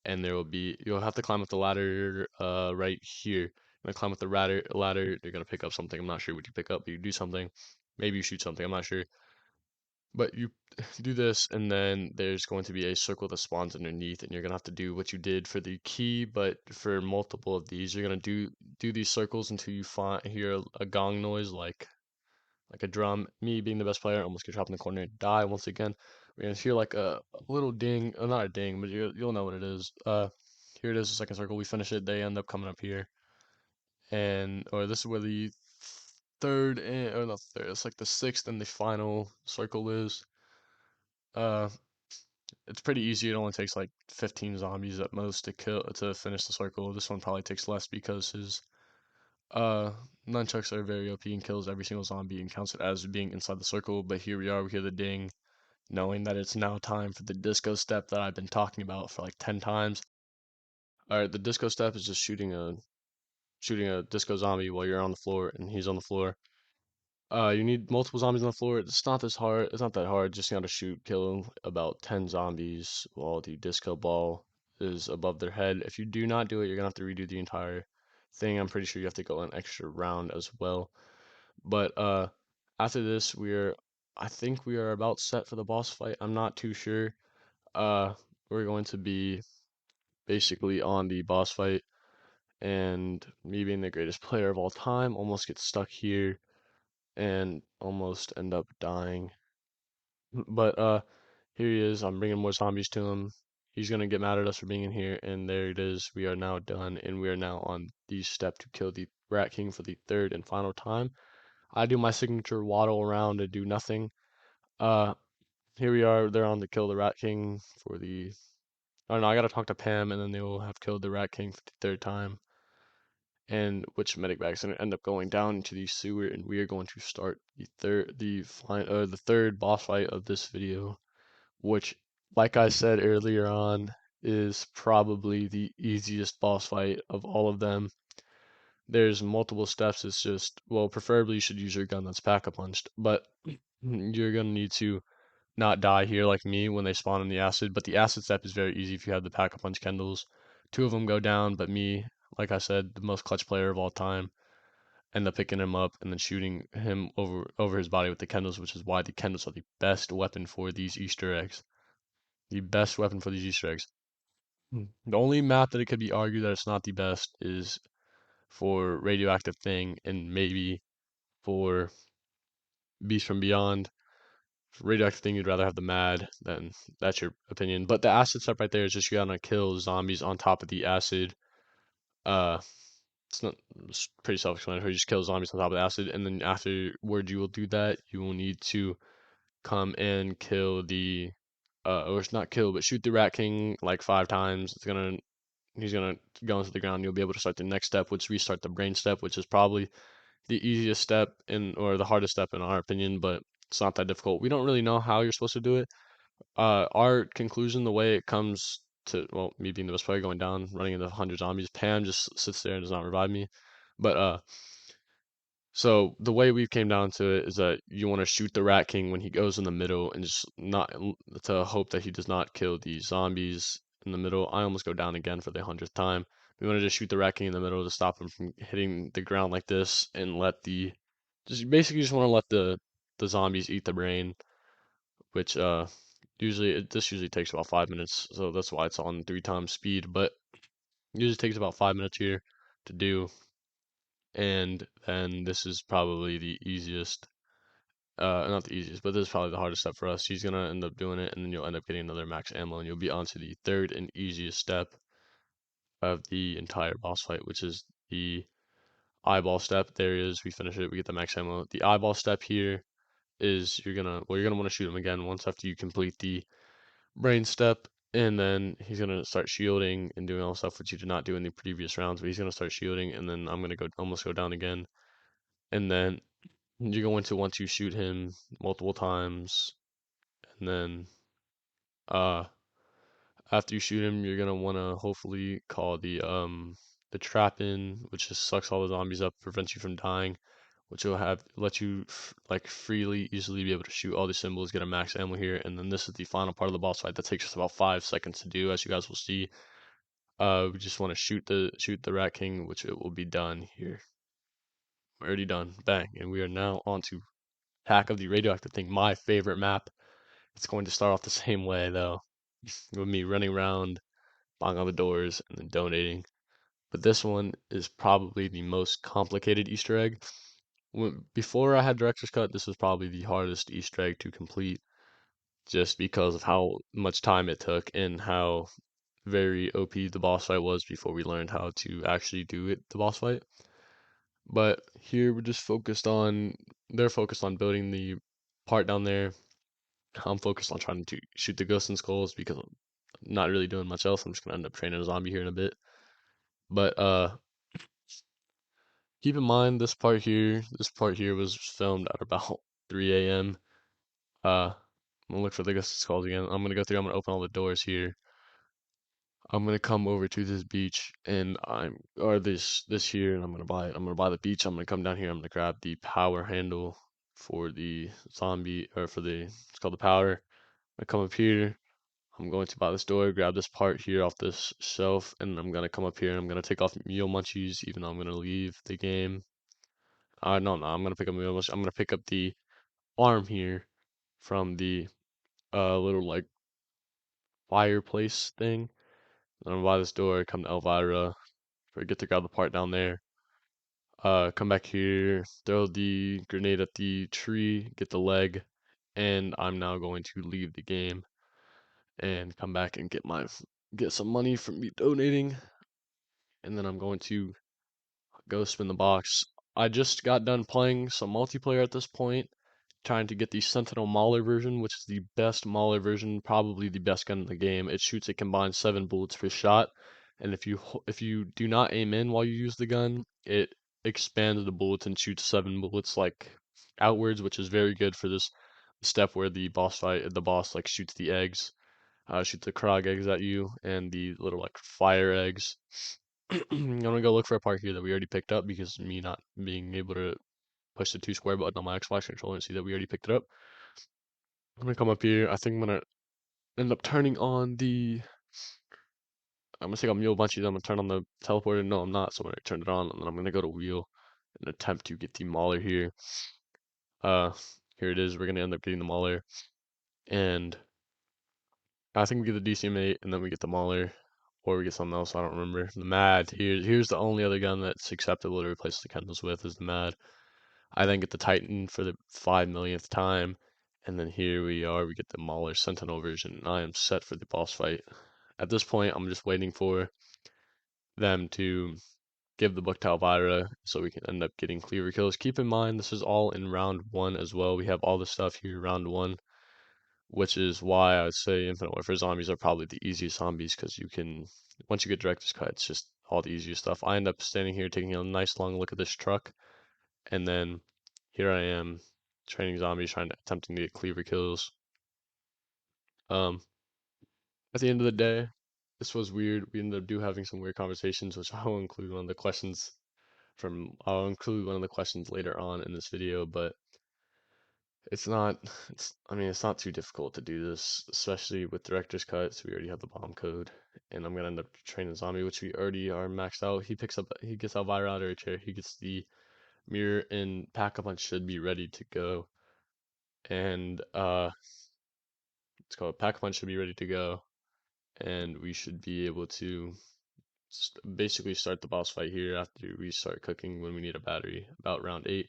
and you'll have to climb up the ladder right here. You're gonna climb up the ladder. You're gonna pick up something. I'm not sure what you pick up, but you do something. Maybe you shoot something. I'm not sure. But you do this, and then there's going to be a circle that spawns underneath, and you're gonna have to do what you did for the key, but for multiple of these, you're gonna do these circles until you hear a gong noise, like a drum. Me being the best player, almost get trapped in the corner and die once again. We're gonna hear like a little ding, not a ding, but you'll know what it is. here it is, the second circle. We finish it. They end up coming up here, and or this is where the third and or not third. It's like the sixth and the final circle is. Uh, it's pretty easy. It only takes like 15 zombies at most to finish the circle. This one probably takes less because his uh nunchucks are very OP and kills every single zombie and counts it as being inside the circle. But here we are. We hear the ding, knowing that it's now time for the disco step that I've been talking about for like 10 times. All right, the disco step is just shooting a disco zombie while you're on the floor and he's on the floor. You need multiple zombies on the floor. It's not this hard. It's not that hard. Just gotta kill about 10 zombies while the disco ball is above their head. If you do not do it, you're gonna have to redo the entire thing. I'm pretty sure you have to go an extra round as well. But after this, I think we are about set for the boss fight. I'm not too sure. We're going to be basically on the boss fight, and me being the greatest player of all time, almost get stuck here and almost end up dying. But here he is. I'm bringing more zombies to him. He's gonna get mad at us for being in here, and there it is. We are now done, and we are now on the step to kill the Rat King for the third and final time. I do my signature waddle around and do nothing. Uh, Here we are. They're on to kill the Rat King for the. Oh no, I gotta talk to Pam, and then they will have killed the Rat King for the third time. And which medic bag's gonna end up going down into the sewer, and we are going to start the third boss fight of this video, which, like I said earlier on, is probably the easiest boss fight of all of them. There's multiple steps. It's just, well, preferably you should use your gun that's pack-a-punched, but you're gonna need to not die here like me when they spawn in the acid. But the acid step is very easy if you have the pack-a-punch Kendalls. Two of them go down, but me, like I said, the most clutch player of all time, end up picking him up and then shooting him over his body with the Kendalls, which is why the Kendalls are the best weapon for these Easter eggs. The best weapon for these Easter eggs. The only map that it could be argued that it's not the best is for Radioactive Thing and maybe for Beast from Beyond. For Radioactive Thing, you'd rather have the Mad, then that's your opinion. But the acid step right there is just you gotta kill zombies on top of the acid. Uh, it's pretty self-explanatory. You just kill zombies on top of the acid, and then afterward you will do that. You will need to come and kill the, or it's not kill, but shoot the Rat King like 5 times. He's gonna go into the ground. You'll be able to start the next step, which restart the brain step, which is probably the easiest step or the hardest step in our opinion, but it's not that difficult. We don't really know how you're supposed to do it. Our conclusion, the way it comes to, well, me being the best player going down, running into 100 zombies, Pam just sits there and does not revive me. But so the way we came down to it is that you want to shoot the Rat King when he goes in the middle and just not to hope that he does not kill the zombies in the middle. I almost go down again for the 100th time. We want to just shoot the Rat King in the middle to stop him from hitting the ground like this and let the just basically just want to let the zombies eat the brain, which this usually takes about 5 minutes, so that's why it's on 3 times speed. But it usually takes about 5 minutes here to do, and then this is probably the easiest. Not the easiest, but this is probably the hardest step for us. He's gonna end up doing it, and then you'll end up getting another max ammo, and you'll be on to the third and easiest step of the entire boss fight, which is the eyeball step. There it is. We finish it. We get the max ammo. The eyeball step here is you're gonna want to shoot him again once after you complete the brain step, and then he's gonna start shielding and doing all the stuff which you did not do in the previous rounds. But he's gonna start shielding, and then I'm gonna almost go down again, and then you're going to want to shoot him multiple times, and then uh after you shoot him, you're gonna want to hopefully call the trap in, which just sucks all the zombies up, prevents you from dying, which will let you like freely, easily be able to shoot all the symbols, get a max ammo here, and then this is the final part of the boss fight that takes us about 5 seconds to do, as you guys will see. We just want to shoot the Rat King, which it will be done here. We're already done. Bang, and we are now on to Pack of the Radioactive Thing, my favorite map. It's going to start off the same way though, with me running around, banging on the doors, and then donating. But this one is probably the most complicated Easter egg. Before I had Director's Cut, this was probably the hardest Easter egg to complete, just because of how much time it took and how very OP the boss fight was before we learned how to actually do it, the boss fight. But here we're just focused on, they're focused on building the part down there. I'm focused on trying to shoot the ghosts and skulls because I'm not really doing much else. I'm just gonna end up training a zombie here in a bit. But keep in mind this part here was filmed at about 3 a.m. I'm gonna look for the ghosts and skulls again. I'm gonna go through, I'm gonna open all the doors here. I'm gonna come over to this beach and or this here, and I'm gonna buy it. I'm gonna buy the beach. I'm gonna come down here. I'm gonna grab the power handle for the zombie, or for the, it's called the power. I come up here. I'm going to buy this door, grab this part here off this shelf, and I'm gonna come up here and I'm gonna take off Mule Munchies, even though I'm gonna leave the game. No, I'm gonna pick up Mule Munchies. I'm gonna pick up the arm here from the little like fireplace thing. I'm gonna buy this door, come to Elvira, forget to grab the part down there. Come back here, throw the grenade at the tree, get the leg, and I'm now going to leave the game and come back and get some money from me donating, and then I'm going to go spin the box. I just got done playing some multiplayer at this point, trying to get the Sentinel Mauler version, which is the best Mauler version, probably the best gun in the game. It shoots a combined 7 bullets per shot, and if you do not aim in while you use the gun, it expands the bullets and shoots 7 bullets like outwards, which is very good for this step where the boss like shoots the eggs, shoots the Krog eggs at you and the little like fire eggs. I'm gonna go look for a part here that we already picked up because me not being able to push the 2 square button on my Xbox controller and see that we already picked it up. I'm gonna come up here. I think I'm gonna end up turning on the. I'm gonna take out Mule Bunchies. I'm gonna turn on the teleporter. No, I'm not. So I'm gonna turn it on, and then I'm gonna go to wheel and attempt to get the Mauler here. Uh, Here it is. We're gonna end up getting the Mauler, and I think we get the DCM-8, and then we get the Mauler, or we get something else. I don't remember. The Mad. Here's the only other gun that's acceptable to replace the Kendalls with is the Mad. I then get the Titan for the 5 millionth time, and then here we are, we get the Mauler Sentinel version, and I am set for the boss fight. At this point, I'm just waiting for them to give the book to Elvira so we can end up getting cleaver kills. Keep in mind, this is all in round 1 as well. We have all the stuff here round 1, which is why I would say Infinite Warfare zombies are probably the easiest zombies, because you can, once you get director's cut, it's just all the easiest stuff. I end up standing here taking a nice long look at this truck, and then here I am training zombies, attempting to get cleaver kills. Um, at the end of the day, this was weird. We ended up having some weird conversations, which I'll include one of the questions I'll include one of the questions later on in this video, but it's not, I mean, it's not too difficult to do this, especially with director's cut. So we already have the bomb code, and I'm gonna end up training zombie, which we already are maxed out. He gets Elvira out of her chair, he gets the mirror, and Pack-a-Punch should be ready to go. And it's called Pack-a-Punch should be ready to go, and we should be able to basically start the boss fight here after we start cooking when we need a battery, about round 8. We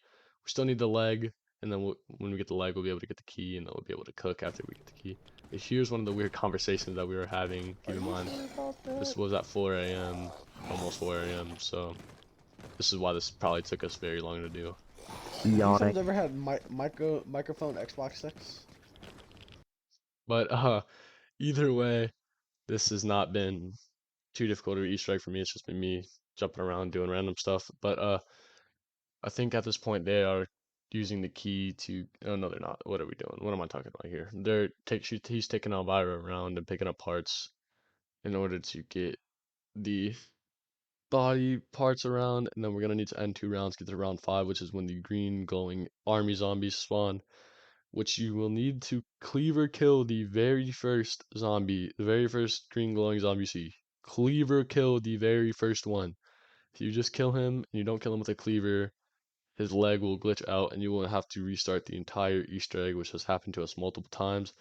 still need the leg, and then when we get the leg, we'll be able to get the key, and then we'll be able to cook after we get the key. But here's one of the weird conversations that we were having. Keep in mind, this was at 4 a.m., almost 4 a.m., so this is why this probably took us very long to do. Someone's ever had microphone Xbox 6? But either way, this has not been too difficult to Easter egg for me. It's just been me jumping around doing random stuff. But I think at this point they are using the key to. Oh no, they're not. What are we doing? What am I talking about here? He's taking Elvira around and picking up parts in order to get the body parts around, and then we're gonna need to end 2 rounds, get to round 5, which is when the green glowing army zombies spawn, which you will need to cleaver kill the very first zombie, the very first green glowing zombie you see. Cleaver kill the very first one. If you just kill him and you don't kill him with a cleaver, his leg will glitch out and you will have to restart the entire Easter egg, which has happened to us multiple times.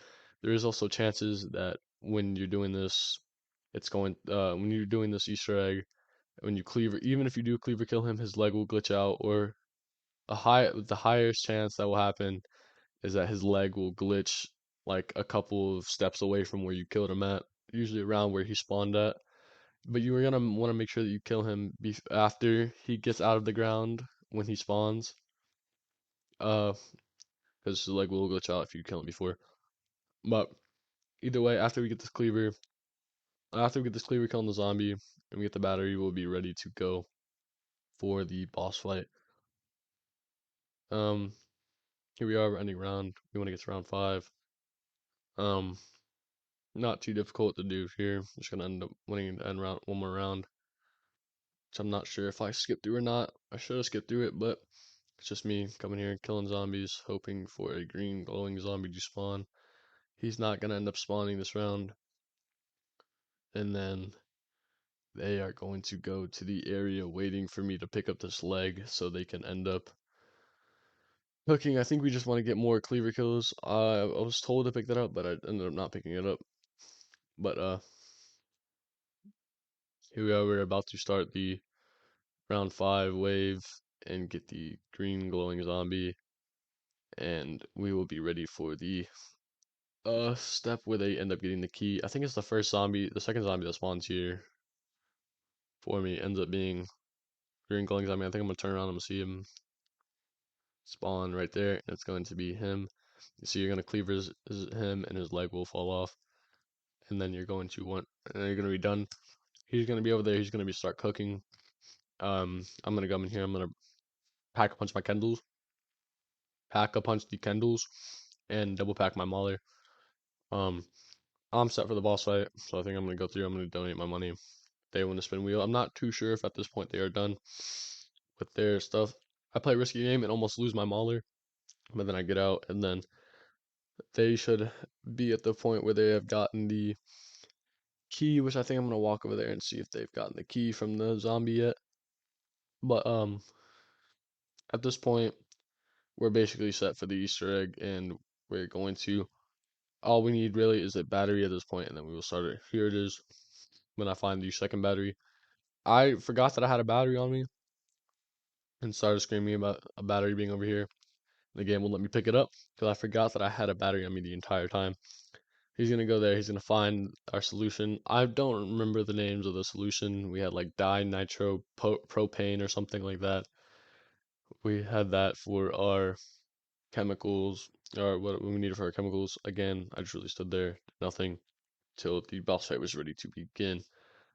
There is also chances that when you're doing this, when you're doing this Easter egg, when you cleaver, even if you do cleaver kill him, his leg will glitch out, or the highest chance that will happen is that his leg will glitch like a couple of steps away from where you killed him at. usually around where he spawned at. But you are gonna want to make sure that you kill him after he gets out of the ground when he spawns. Uh, because like will glitch out if you kill him before. But either way, after we get this cleaver killing the zombie, and we get the battery, we'll be ready to go for the boss fight. Um, Here we are, we're ending round. We want to get to round 5. Um, Not too difficult to do here. Just gonna end up winning the end round, one more round. Which I'm not sure if I skipped through or not. I should have skipped through it, but it's just me coming here and killing zombies, hoping for a green glowing zombie to spawn. He's not gonna end up spawning this round. And then they are going to go to the area waiting for me to pick up this leg so they can end up cooking. I think we just want to get more cleaver kills. I was told to pick that up, but I ended up not picking it up. But here we are. We're about to start the round 5 wave and get the green glowing zombie, and we will be ready for the step where they end up getting the key. I think it's the first zombie, the second zombie that spawns here for me ends up being green glowing zombie. I think I'm gonna turn around, I'm gonna see him spawn right there, and it's going to be him. So you're gonna cleave him, and his leg will fall off, and then you're going to want, and then you're gonna be done. He's gonna be over there. He's gonna be start cooking. I'm gonna come in here. I'm gonna pack a punch my Kendalls, pack a punch the Kendalls, and double pack my Mauler. Um, I'm set for the boss fight, so I think I'm gonna go through. I'm gonna donate my money. They want to spin wheel. I'm not too sure if at this point they are done with their stuff. I play risky game and almost lose my Mauler, but then I get out, and then they should be at the point where they have gotten the key, which I think I'm gonna walk over there and see if they've gotten the key from the zombie yet. But at this point, we're basically set for the Easter egg, and we're going to. All we need really is a battery at this point, and then we will start it. Here it is. When I find the second battery, I forgot that I had a battery on me, and started screaming about a battery being over here. The game won't let me pick it up because I forgot that I had a battery on me the entire time. He's gonna go there. He's gonna find our solution. I don't remember the names of the solution. We had like propane or something like that. We had that for our chemicals, or what we needed for our chemicals. Again, I just really stood there, did nothing till the boss fight was ready to begin.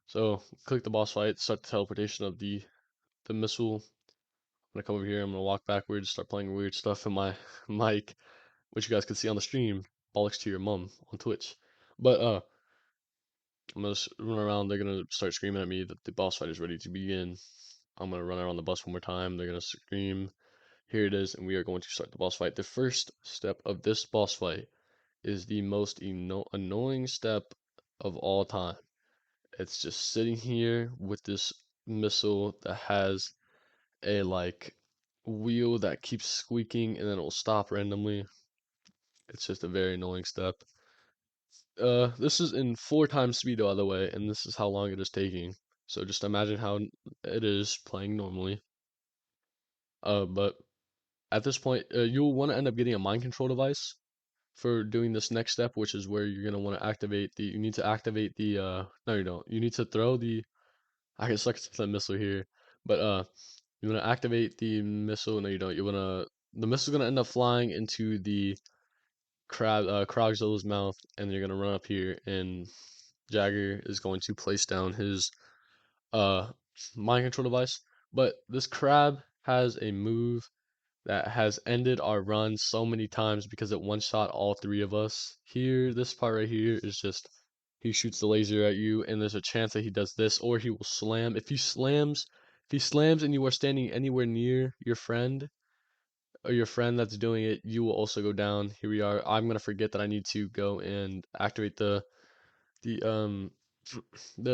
So click the boss fight, start the teleportation of the missile. I'm gonna come over here. I'm gonna walk backwards, start playing weird stuff in my mic, which you guys can see on the stream. Bollocks to your mum on Twitch. But I'm gonna run around. They're gonna start screaming at me that the boss fight is ready to begin. I'm gonna run around the bus one more time. They're gonna scream. Here it is, and we are going to start the boss fight. The first step of this boss fight is the most annoying step of all time. It's just sitting here with this missile that has a like wheel that keeps squeaking and then it will stop randomly. It's just a very annoying step. This is in 4 times speed, by the way, and this is how long it is taking. So just imagine how it is playing normally. But at this point, you'll want to end up getting a mind control device for doing this next step, which is where you're gonna want to activate the. You need to activate the. No, you don't. You need to throw the. I can select the missile here, but you want to activate the missile. No, you don't. You wanna. The missile's gonna end up flying into the Krogzilla's mouth, and you're gonna run up here, and Jagger is going to place down his uh mind control device. But this crab has a move that has ended our run so many times because it one shot all 3 of us. Here, this part right here is just he shoots the laser at you, and there's a chance that he does this, or he will slam. If he slams and you are standing anywhere near your friend or your friend that's doing it, you will also go down. Here we are. I'm gonna forget that I need to go and activate the the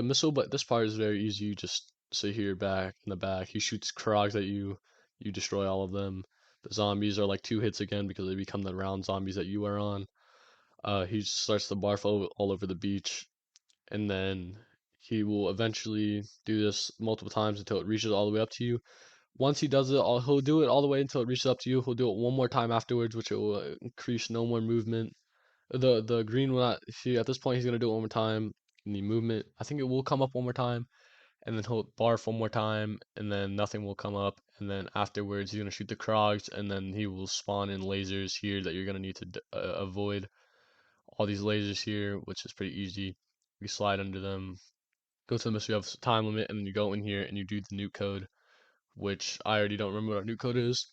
missile, but this part is very easy. You just sit here back in the back. He shoots Krogs at you. You destroy all of them. The zombies are like 2 hits again because they become the round zombies that you are on. He starts to barf all over the beach, and then he will eventually do this multiple times until it reaches all the way up to you. Once he does it, he'll do it all the way until it reaches up to you. He'll do it one more time afterwards, which will increase no more movement. The green will not. See, at this point, he's gonna do it one more time. the movement. I think it will come up one more time, and then he'll barf one more time, and then nothing will come up, and then afterwards he's gonna shoot the Krogs, and then he will spawn in lasers here that you're gonna need to avoid. All these lasers here, which is pretty easy. You slide under them, go to the mystery of time limit, and then you go in here and you do the nuke code, which I already don't remember what our nuke code is.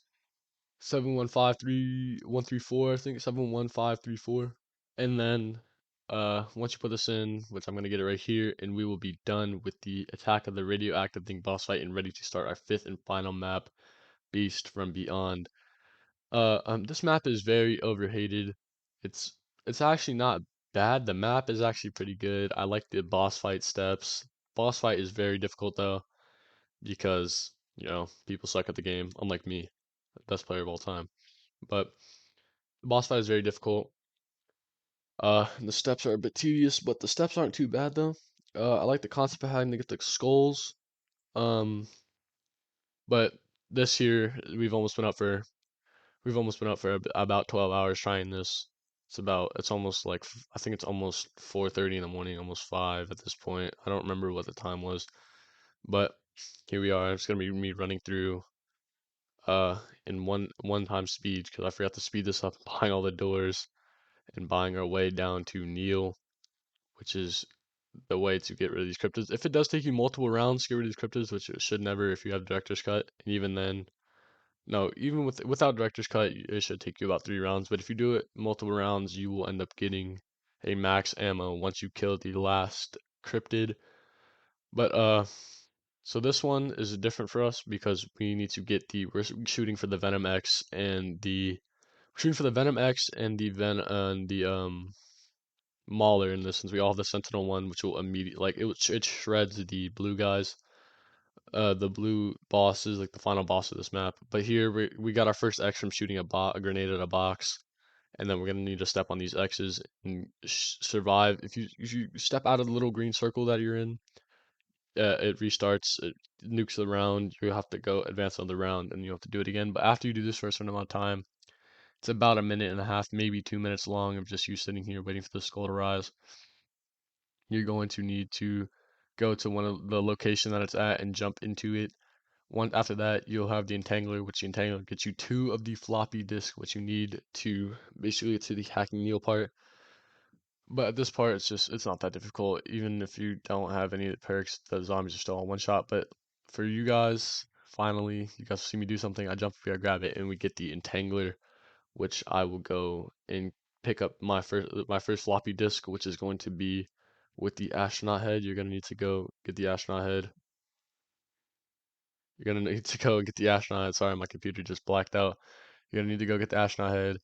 7153 134, I think 71534. And then once you put this in, which I'm gonna get it right here, and we will be done with the Attack of the Radioactive Thing boss fight and ready to start our fifth and final map, Beast from Beyond. This map is very overhated. It's it's actually not bad. The map is actually pretty good. I like the boss fight steps. Boss fight is very difficult though, because people suck at the game, unlike me, best player of all time. But the boss fight is very difficult. The steps are a bit tedious, but the steps aren't too bad though. I like the concept of having to get the skulls. Um, but this year we've almost been up for about 12 hours trying this. It's almost like I think it's almost 4:30 in the morning, almost 5 at this point. I don't remember what the time was, but here we are. It's gonna be me running through in one time speed because I forgot to speed this up, buying all the doors and buying our way down to Neil, which is the way to get rid of these cryptids. If it does take you multiple rounds to get rid of these cryptids, which it should never if you have director's cut, and even then, no, even without director's cut, it should take you about 3 rounds. But if you do it multiple rounds, you will end up getting a max ammo once you kill the last cryptid. But so this one is different for us because we need to get we're shooting for the Venom X and the shooting for the Venom X and the Mauler in this, since we all have the Sentinel one, which will immediately it shreds the blue guys, the blue bosses, like the final boss of this map. But here we got our first X from shooting a grenade at a box, and then we're gonna need to step on these X's and survive. If you step out of the little green circle that you're in, it restarts, it nukes the round. You have to go advance on the round, and you have to do it again. But after you do this for a certain amount of time, it's about a minute and a half, maybe 2 minutes long of just you sitting here waiting for the skull to rise. You're going to need to go to one of the location that it's at and jump into it. After that, you'll have the Entangler, which the Entangler gets you 2 of the floppy disk, which you need to basically get to the hacking Neil part. But at this part, it's not that difficult. Even if you don't have any of the perks, the zombies are still on one shot. But for you guys, finally, you guys see me do something. I jump up here, I grab it, and we get the Entangler, which I will go and pick up my first floppy disk, which is going to be with the astronaut head. You're gonna need to go get the astronaut head. You're gonna need to go and get the astronaut head. Sorry, my computer just blacked out. You're gonna need to go get the astronaut head,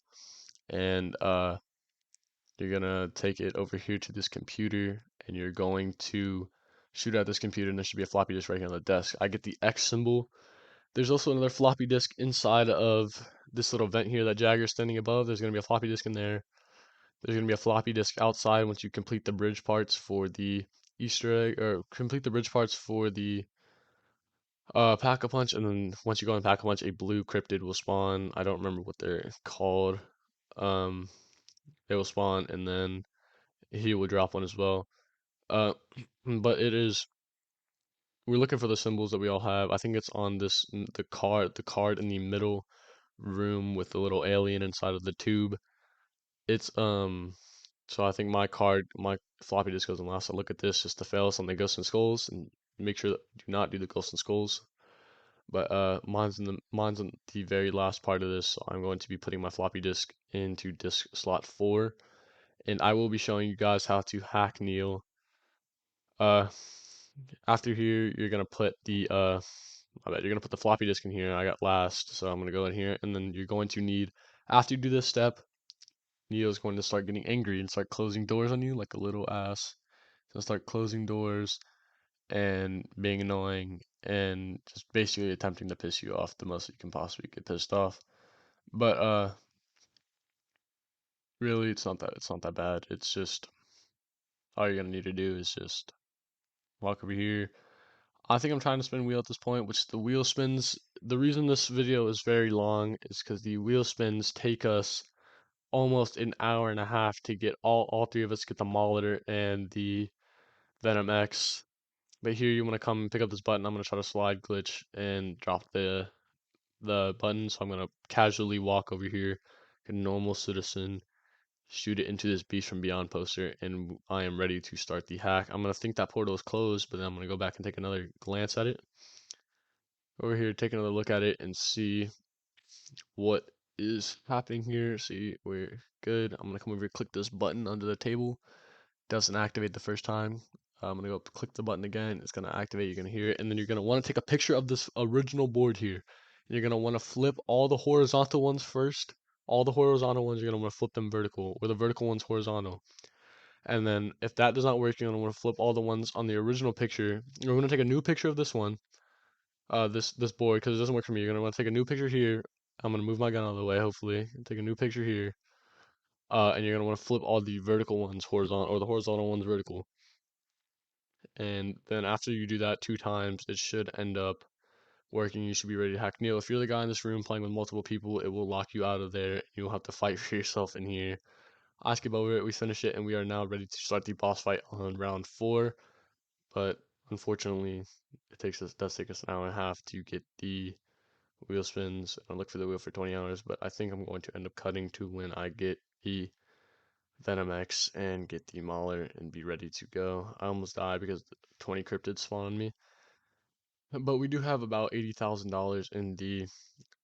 and you're gonna take it over here to this computer, and you're going to shoot at this computer, and there should be a floppy disk right here on the desk. I get the X symbol. There's also another floppy disk inside of this little vent here that Jagger's standing above. There's gonna be a floppy disk in there. There's going to be a floppy disk outside once you complete the bridge parts for the Easter egg, or complete the bridge parts for the Pack-a-Punch, and then once you go in Pack-a-Punch, a blue cryptid will spawn. I don't remember what they're called. Um, they will spawn, and then he will drop one as well. Uh, but we're looking for the symbols that we all have. I think it's on the card in the middle room with the little alien inside of the tube. It's So I think my floppy disk goes in last. I look at this just to fail us on the Ghosts and Skulls and make sure that do not do the Ghosts and Skulls. But mine's in the very last part of this. So I'm going to be putting my floppy disk into disk slot 4, and I will be showing you guys how to hack Neil. Uh, After here, you're gonna put you're gonna put the floppy disk in here. I got last, so I'm gonna go in here, and then you're going to need, after you do this step, Neo's going to start getting angry and start closing doors on you like a little ass. He'll start closing doors and being annoying and just basically attempting to piss you off the most you can possibly get pissed off. But really it's not that bad. It's just all you're gonna need to do is just walk over here. I think I'm trying to spin wheel at this point, which the wheel spins. The reason this video is very long is because the wheel spins take us almost an hour and a half to get all three of us get the Molitor and the Venom X. But here you want to come and pick up this button. I'm going to try to slide glitch and drop the button. So I'm going to casually walk over here, a normal citizen, shoot it into this Beast from Beyond poster, and I am ready to start the hack. I'm going to think that portal is closed, but then I'm going to go back and take another glance at it. Over here, take another look at it and see what is happening here. See, we're good. I'm going to come over here, click this button under the table. Doesn't activate the first time. I'm gonna go click the button again. It's gonna activate. You're gonna hear it, and then you're gonna want to take a picture of this original board here. You're gonna want to flip all the horizontal ones first. All the horizontal ones, you're gonna want to flip them vertical, or the vertical ones horizontal. And then if that does not work, you're gonna want to flip all the ones on the original picture. You're gonna take a new picture of this one, this board, because it doesn't work for me. You're gonna want to take a new picture here. I'm gonna move my gun out of the way, hopefully. Take a new picture here. And you're gonna want to flip all the vertical ones horizontal, or the horizontal ones vertical. And then after you do that 2 times, it should end up working. You should be ready to hack. Neil, if you're the guy in this room playing with multiple people, it will lock you out of there. You'll have to fight for yourself in here. I skip over it, we finish it, and we are now ready to start the boss fight on round 4. But unfortunately, does take us an hour and a half to get the wheel spins. I look for the wheel for 20 hours, but I think I'm going to end up cutting to when I get the Venom X and get the Mauler and be ready to go. I almost died because 20 cryptids spawned on me. But we do have about $80,000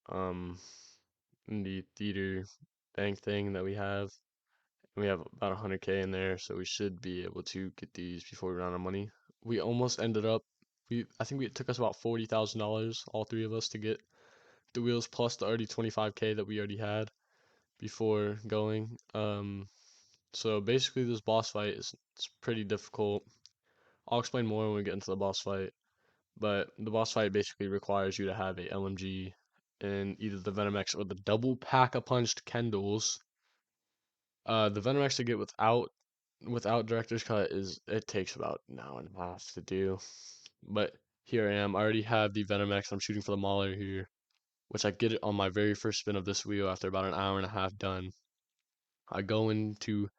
um in the theater bank thing that we have. And we have about 100K in there, so we should be able to get these before we run out of money. We almost ended up I think it took us about $40,000, all three of us, to get the wheels plus the already 25K that we already had before going. So basically this boss fight is it's pretty difficult. I'll explain more when we get into the boss fight. But the boss fight basically requires you to have a LMG in either the Venomex or the double pack-a-punched Kendalls. The Venomex to get without Director's Cut is it takes about an hour and a half to do. But here I am. I already have the Venomex. I'm shooting for the Mauler here, which I get it on my very first spin of this wheel after about an hour and a half done. I go into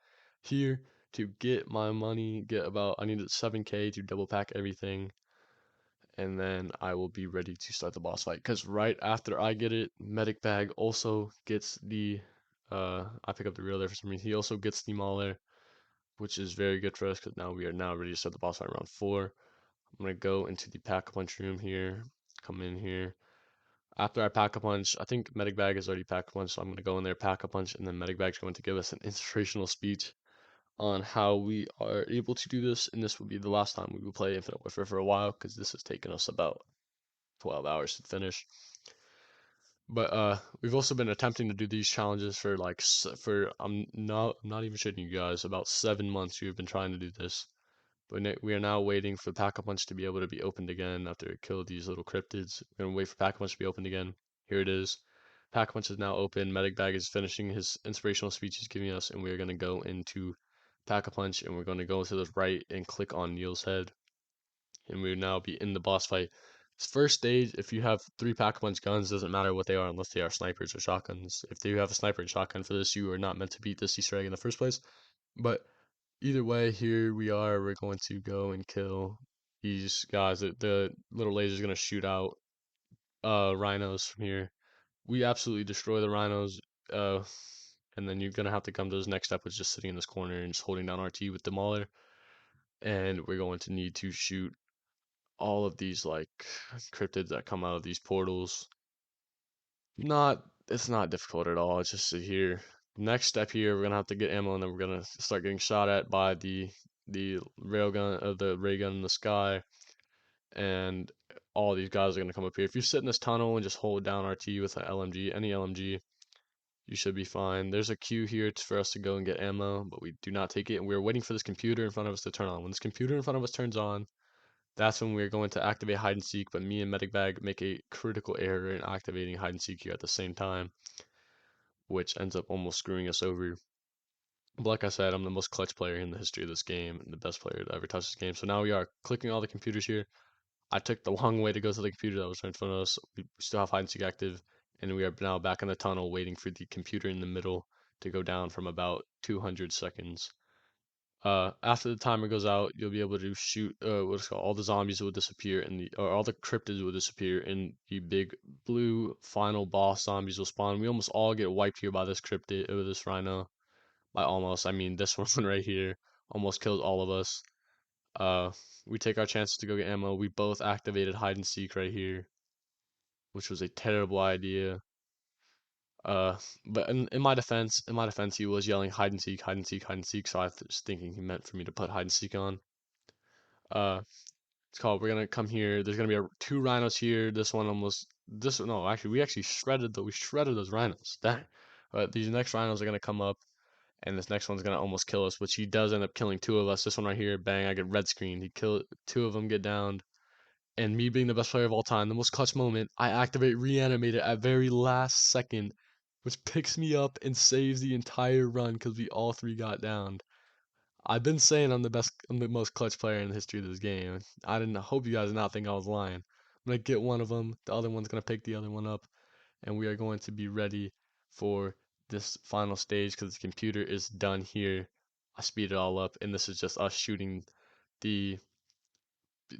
here to get my money, I needed 7K to double pack everything, and then I will be ready to start the boss fight. Because right after I get it, Medic Bag also gets I pick up the reel there for some reason. He also gets the Mauler, which is very good for us because now we are now ready to start the boss fight round 4. I'm gonna go into the Pack-a-Punch room here, come in here. After I Pack-a-Punch, I think Medic Bag is already Pack-a-Punch, so I'm gonna go in there, Pack-a-Punch, and then Medic Bag's going to give us an inspirational speech on how we are able to do this, and this will be the last time we will play Infinite Warfare for a while, because this has taken us about 12 hours to finish. But we've also been attempting to do these challenges for for I'm not even shitting you guys, about 7 months we've been trying to do this. But we are now waiting for Pack-a-Punch to be able to be opened again after it killed these little cryptids. We're gonna wait for Pack-a-Punch to be opened again. Here it is. Pack-a-Punch is now open. Medic Bag is finishing his inspirational speech he's giving us, and we are gonna go into Pack-a-Punch, and we're gonna go to the right and click on Neil's head, and we will now be in the boss fight. First stage, if you have 3 Pack-a-Punch guns, doesn't matter what they are unless they are snipers or shotguns. If you have a sniper and shotgun for this, you are not meant to beat this Easter egg in the first place. But either way, here we are. We're going to go and kill these guys. The little laser's gonna shoot out rhinos from here. We absolutely destroy the rhinos. Uh, and then you're gonna have to come to this next step, which is just sitting in this corner and just holding down RT with the Mauler. And we're going to need to shoot all of these like cryptids that come out of these portals. It's not difficult at all. It's just sit here. Next step here, we're gonna have to get ammo, and then we're gonna start getting shot at by the railgun, the ray gun in the sky, and all these guys are gonna come up here. If you sit in this tunnel and just hold down RT with an LMG, any LMG, you should be fine. There's a queue here for us to go and get ammo, but we do not take it, and we're waiting for this computer in front of us to turn on. When this computer in front of us turns on, that's when we're going to activate hide and seek, but me and Medic Bag make a critical error in activating hide and seek here at the same time, which ends up almost screwing us over. But like I said, I'm the most clutch player in the history of this game, and the best player to ever touch this game. So now we are clicking all the computers here. I took the long way to go to the computer that was right in front of us. We still have hide and seek active, and we are now back in the tunnel waiting for the computer in the middle to go down from about 200 seconds. After the timer goes out, you'll be able to shoot what's called all the zombies will disappear or all the cryptids will disappear and the big blue final boss zombies will spawn. We almost all get wiped here by this cryptid or this rhino. By almost, I mean this one right here almost kills all of us. Uh, we take our chances to go get ammo. We both activated hide and seek right here, which was a terrible idea. Uh, but in my defense, he was yelling hide and seek, hide and seek, hide and seek. So I was thinking he meant for me to put hide and seek on. It's called. We're gonna come here. There's gonna be two rhinos here. This one almost. This no, actually, we actually shredded those rhinos. That. But these next rhinos are gonna come up, and this next one's gonna almost kill us. Which he does end up killing two of us. This one right here, bang! I get red screen. He killed two of them, get downed. And me being the best player of all time, the most clutch moment, I activate reanimate it at very last second, which picks me up and saves the entire run because we all three got downed. I've been saying I'm the most clutch player in the history of this game. I didn't hope you guys did not think I was lying. I'm gonna get one of them. The other one's gonna pick the other one up, and we are going to be ready for this final stage because the computer is done here. I speed it all up, and this is just us shooting the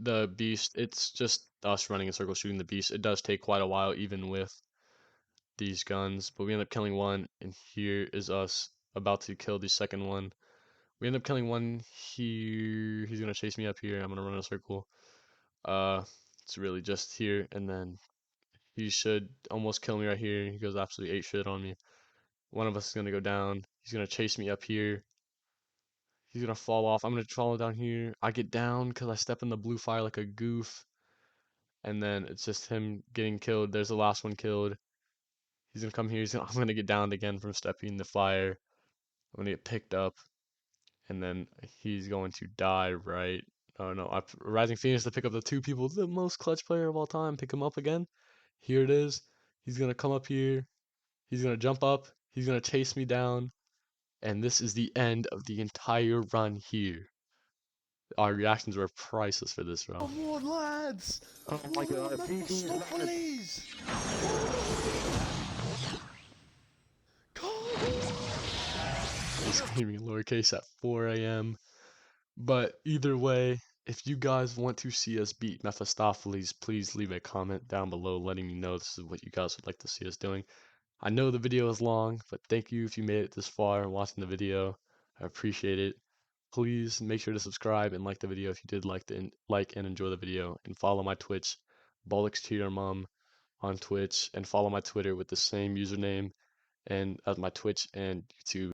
the beast. It's just us running in circles shooting the beast. It does take quite a while, even with these guns, but we end up killing one, and here is us about to kill the second one. We end up killing one here. He's gonna chase me up here. I'm gonna run in a circle. Uh, it's really just here, and then he should almost kill me right here. He goes absolutely 8 shit on me. One of us is gonna go down. He's gonna chase me up here. He's gonna fall off. I'm gonna follow down here. I get down because I step in the blue fire like a goof, and then it's just him getting killed. There's the last one killed. He's gonna come here. I'm gonna get downed again from stepping in the fire. I'm gonna get picked up, and then he's going to die right. Oh no, Rising Phoenix to pick up the two people, the most clutch player of all time. Pick him up again. Here it is. He's gonna come up here. He's gonna jump up. He's gonna chase me down. And this is the end of the entire run here. Our reactions were priceless for this run. Come on, lads! Oh my god, Stop, please! Come I was screaming lowercase at 4 a.m. But either way, if you guys want to see us beat Mephistopheles, please leave a comment down below letting me know this is what you guys would like to see us doing. I know the video is long, but thank you if you made it this far and watching the video. I appreciate it. Please make sure to subscribe and like the video if you did like and enjoy the video, and follow my Twitch, Bollocks to your mom on Twitch, and follow my Twitter with the same username and as my Twitch and YouTube.